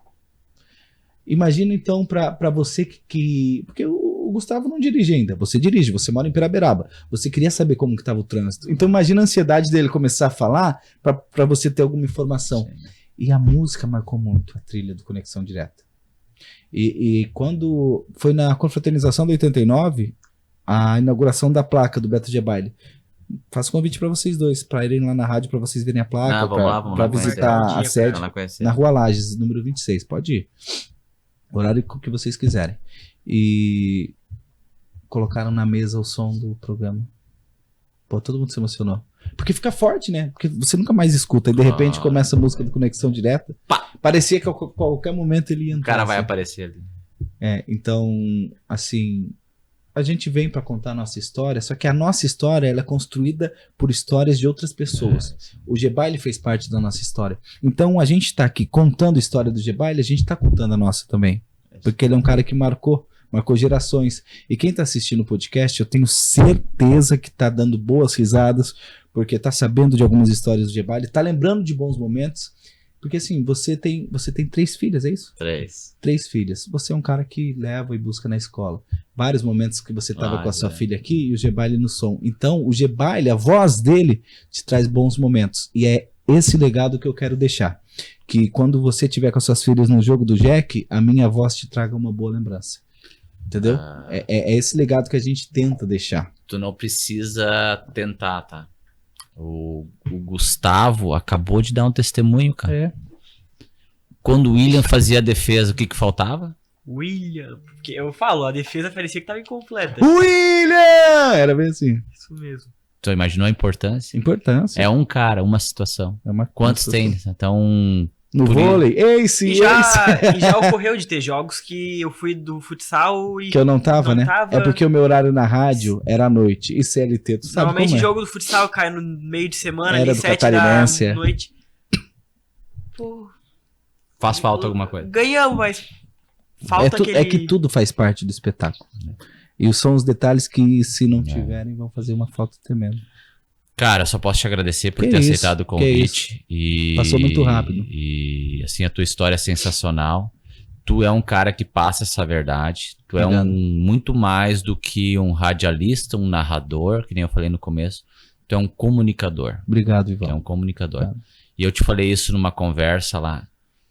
Imagina então pra você que... Porque o Gustavo não dirige ainda. Você dirige, você mora em Piraberaba. Você queria saber como que tava o trânsito. Então imagina a ansiedade dele começar a falar pra você ter alguma informação. Sim. E a música marcou muito a trilha do Conexão Direta. E quando foi na confraternização do 89, a inauguração da placa do Beto Gebaile. Faço convite pra vocês dois, pra irem lá na rádio, pra vocês verem a placa, Vamos pra lá visitar conhecer. a sede Ela conhece. na Rua Lages, número 26. Pode ir. Horário que vocês quiserem. E colocaram na mesa o som do programa. Pô, todo mundo se emocionou. Porque fica forte, né? Porque você nunca mais escuta. E de repente começa a música do Conexão Direta. Pá! Parecia que a qualquer momento ele ia entrar. O cara vai assim. aparecer ali. Então, assim, a gente vem pra contar a nossa história, só que a nossa história ela é construída por histórias de outras pessoas. O G-Baile fez parte da nossa história. Então, a gente tá aqui contando a história do G-Baile, a gente tá contando a nossa também. Porque ele é um cara que marcou gerações. E quem tá assistindo o podcast, eu tenho certeza que tá dando boas risadas, porque tá sabendo de algumas histórias do G-Baile, tá lembrando de bons momentos. Porque assim, você tem 3 filhas, é isso? 3 filhas. Você é um cara que leva e busca na escola. Vários momentos que você tava com a sua filha aqui e o G-Baile no som. Então, o G-Baile, a voz dele, te traz bons momentos. E é esse legado que eu quero deixar. Que quando você tiver com as suas filhas no jogo do Jack, a minha voz te traga uma boa lembrança. Entendeu? É esse legado que a gente tenta deixar. Tu não precisa tentar, tá? O Gustavo acabou de dar um testemunho, cara. Quando o William fazia a defesa, o que faltava? William, porque eu falo, a defesa parecia que tava incompleta. William! Era bem assim. Isso mesmo. Tu imaginou a importância? Importância. É um cara, uma situação. Quantos tem? Então... No vôlei? E já ocorreu de ter jogos que eu fui do futsal e... Que eu não tava, né? É porque o meu horário na rádio era à noite. E CLT, tu sabe normalmente como é. Jogo do futsal cai no meio de semana, era ali, do 7 da noite. Pô, faz falta alguma coisa. Ganhamos, mas falta aquele... É que tudo faz parte do espetáculo. E são os detalhes que, se não tiverem, vão fazer uma falta tremenda. Cara, eu só posso te agradecer por ter aceitado o convite. Passou muito rápido. E assim, a tua história é sensacional. Tu é um cara que passa essa verdade. Tu é muito mais do que um radialista, um narrador, que nem eu falei no começo. Tu é um comunicador. Obrigado, Ivan. Tu é um comunicador. Obrigado. E eu te falei isso numa conversa lá.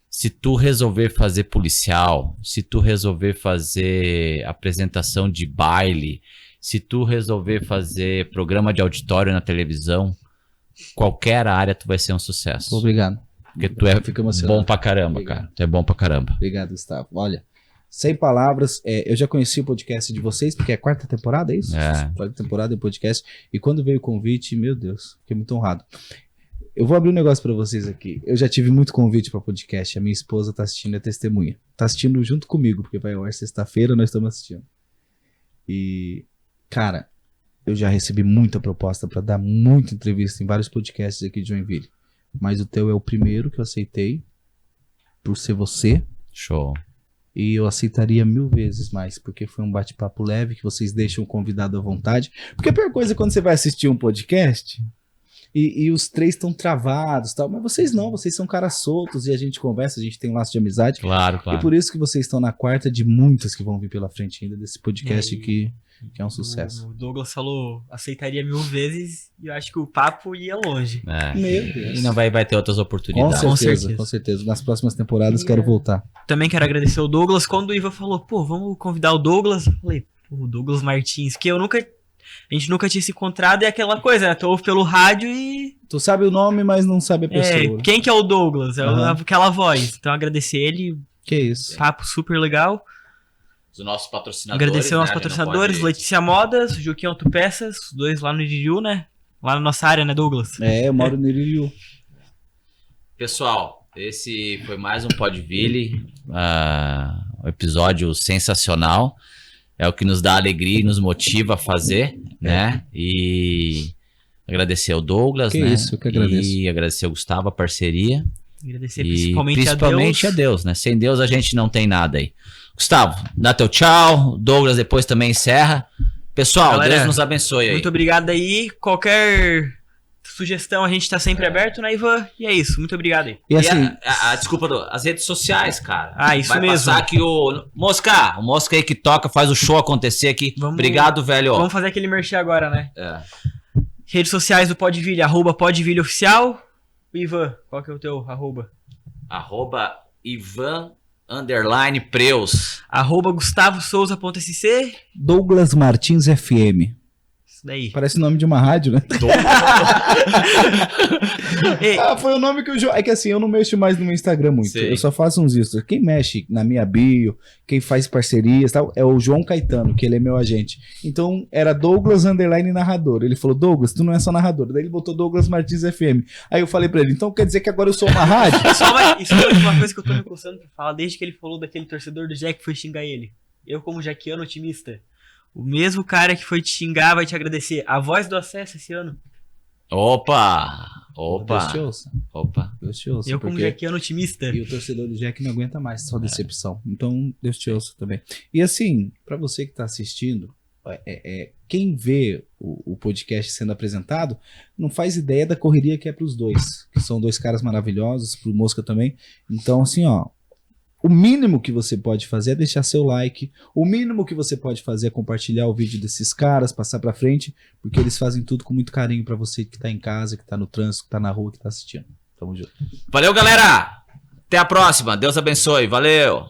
Se tu resolver fazer policial, se tu resolver fazer apresentação de baile, se tu resolver fazer programa de auditório na televisão, qualquer área tu vai ser um sucesso. Obrigado. Porque tu é bom pra caramba, cara. Tu é bom pra caramba. Obrigado, Gustavo. Olha, sem palavras, eu já conheci o podcast de vocês, porque é a 4ª temporada, é isso? 4ª temporada do podcast. E quando veio o convite, meu Deus, fiquei muito honrado. Eu vou abrir um negócio pra vocês aqui. Eu já tive muito convite pra podcast. A minha esposa tá assistindo, é testemunha. Tá assistindo junto comigo, porque vai ao ar sexta-feira, nós estamos assistindo. E... cara, eu já recebi muita proposta pra dar muita entrevista em vários podcasts aqui de Joinville. Mas o teu é o primeiro que eu aceitei, por ser você. Show. E eu aceitaria 1000 vezes mais, porque foi um bate-papo leve, que vocês deixam o convidado à vontade. Porque a pior coisa é quando você vai assistir um podcast e os 3 estão travados e tal. Mas vocês não, vocês são caras soltos e a gente conversa, a gente tem um laço de amizade. Claro. E por isso que vocês estão na 4ª de muitas que vão vir pela frente ainda, desse podcast que é um sucesso. O Douglas falou, aceitaria 1000 vezes, e eu acho que o papo ia longe. Meu Deus. E não vai ter outras oportunidades. Com certeza. Nas próximas temporadas quero voltar. Também quero agradecer o Douglas. Quando o Ivan falou, pô, vamos convidar o Douglas, eu falei, pô, o Douglas Martins, que a gente nunca tinha se encontrado, e aquela coisa, né? Tu ouve pelo rádio e... Tu sabe o nome, mas não sabe a pessoa. Quem que é o Douglas? É aquela voz. Então agradecer ele. Que isso. Papo super legal. Os nossos patrocinadores. Agradecer aos nossos patrocinadores, Letícia Modas, Joaquim Autopeças, os 2 lá no Iriu, né? Lá na nossa área, né, Douglas? Eu moro no Iriu. Pessoal, esse foi mais um Podville, um episódio sensacional. É o que nos dá alegria e nos motiva a fazer, né? E agradecer ao Douglas, né? Isso, eu que agradeço. E agradecer ao Gustavo, a parceria. Agradecer E principalmente a Deus, né? Sem Deus a gente não tem nada aí. Gustavo, dá teu tchau. Douglas depois também encerra. Pessoal, galera, Deus nos abençoe aí. Muito obrigado aí. Qualquer sugestão a gente tá sempre aberto, né, Ivan? E é isso. Muito obrigado aí. E assim, desculpa, as redes sociais, cara. Isso vai mesmo. Passar aqui o Mosca aí que toca, faz o show acontecer aqui. Obrigado, velho. Vamos fazer aquele merchan agora, né? Redes sociais do Podville, @PodvilleOficial. Ivan, qual que é o teu arroba? @Ivan_Preus. @GustavoSouza.sc. Douglas Martins FM. Isso daí. Parece o nome de uma rádio, né? Foi o nome que o João... É que assim, eu não mexo mais no meu Instagram muito. Sim. Eu só faço uns stories. Quem mexe na minha bio, quem faz parcerias e tal, é o João Caetano, que ele é meu agente. Então, era Douglas _ narrador. Ele falou, Douglas, tu não é só narrador. Daí ele botou Douglas Martins FM. Aí eu falei pra ele, então quer dizer que agora eu sou uma rádio? Isso é uma coisa que eu tô me coçando pra falar desde que ele falou daquele torcedor do Jack que foi xingar ele. Eu, como jaquiano otimista, o mesmo cara que foi te xingar vai te agradecer. A voz do acesso esse ano. Opa! Deus te ouça. Opa! Deus te ouça. Eu, como jaquiano otimista. E o torcedor do Jack não aguenta mais só decepção. Então, Deus te ouça também. E assim, pra você que tá assistindo, quem vê o podcast sendo apresentado não faz ideia da correria que é pros dois. Que são dois caras maravilhosos, pro Mosca também. Então, assim, ó. O mínimo que você pode fazer é deixar seu like. O mínimo que você pode fazer é compartilhar o vídeo desses caras, passar pra frente, porque eles fazem tudo com muito carinho pra você que tá em casa, que tá no trânsito, que tá na rua, que tá assistindo. Tamo junto. Valeu, galera! Até a próxima. Deus abençoe. Valeu!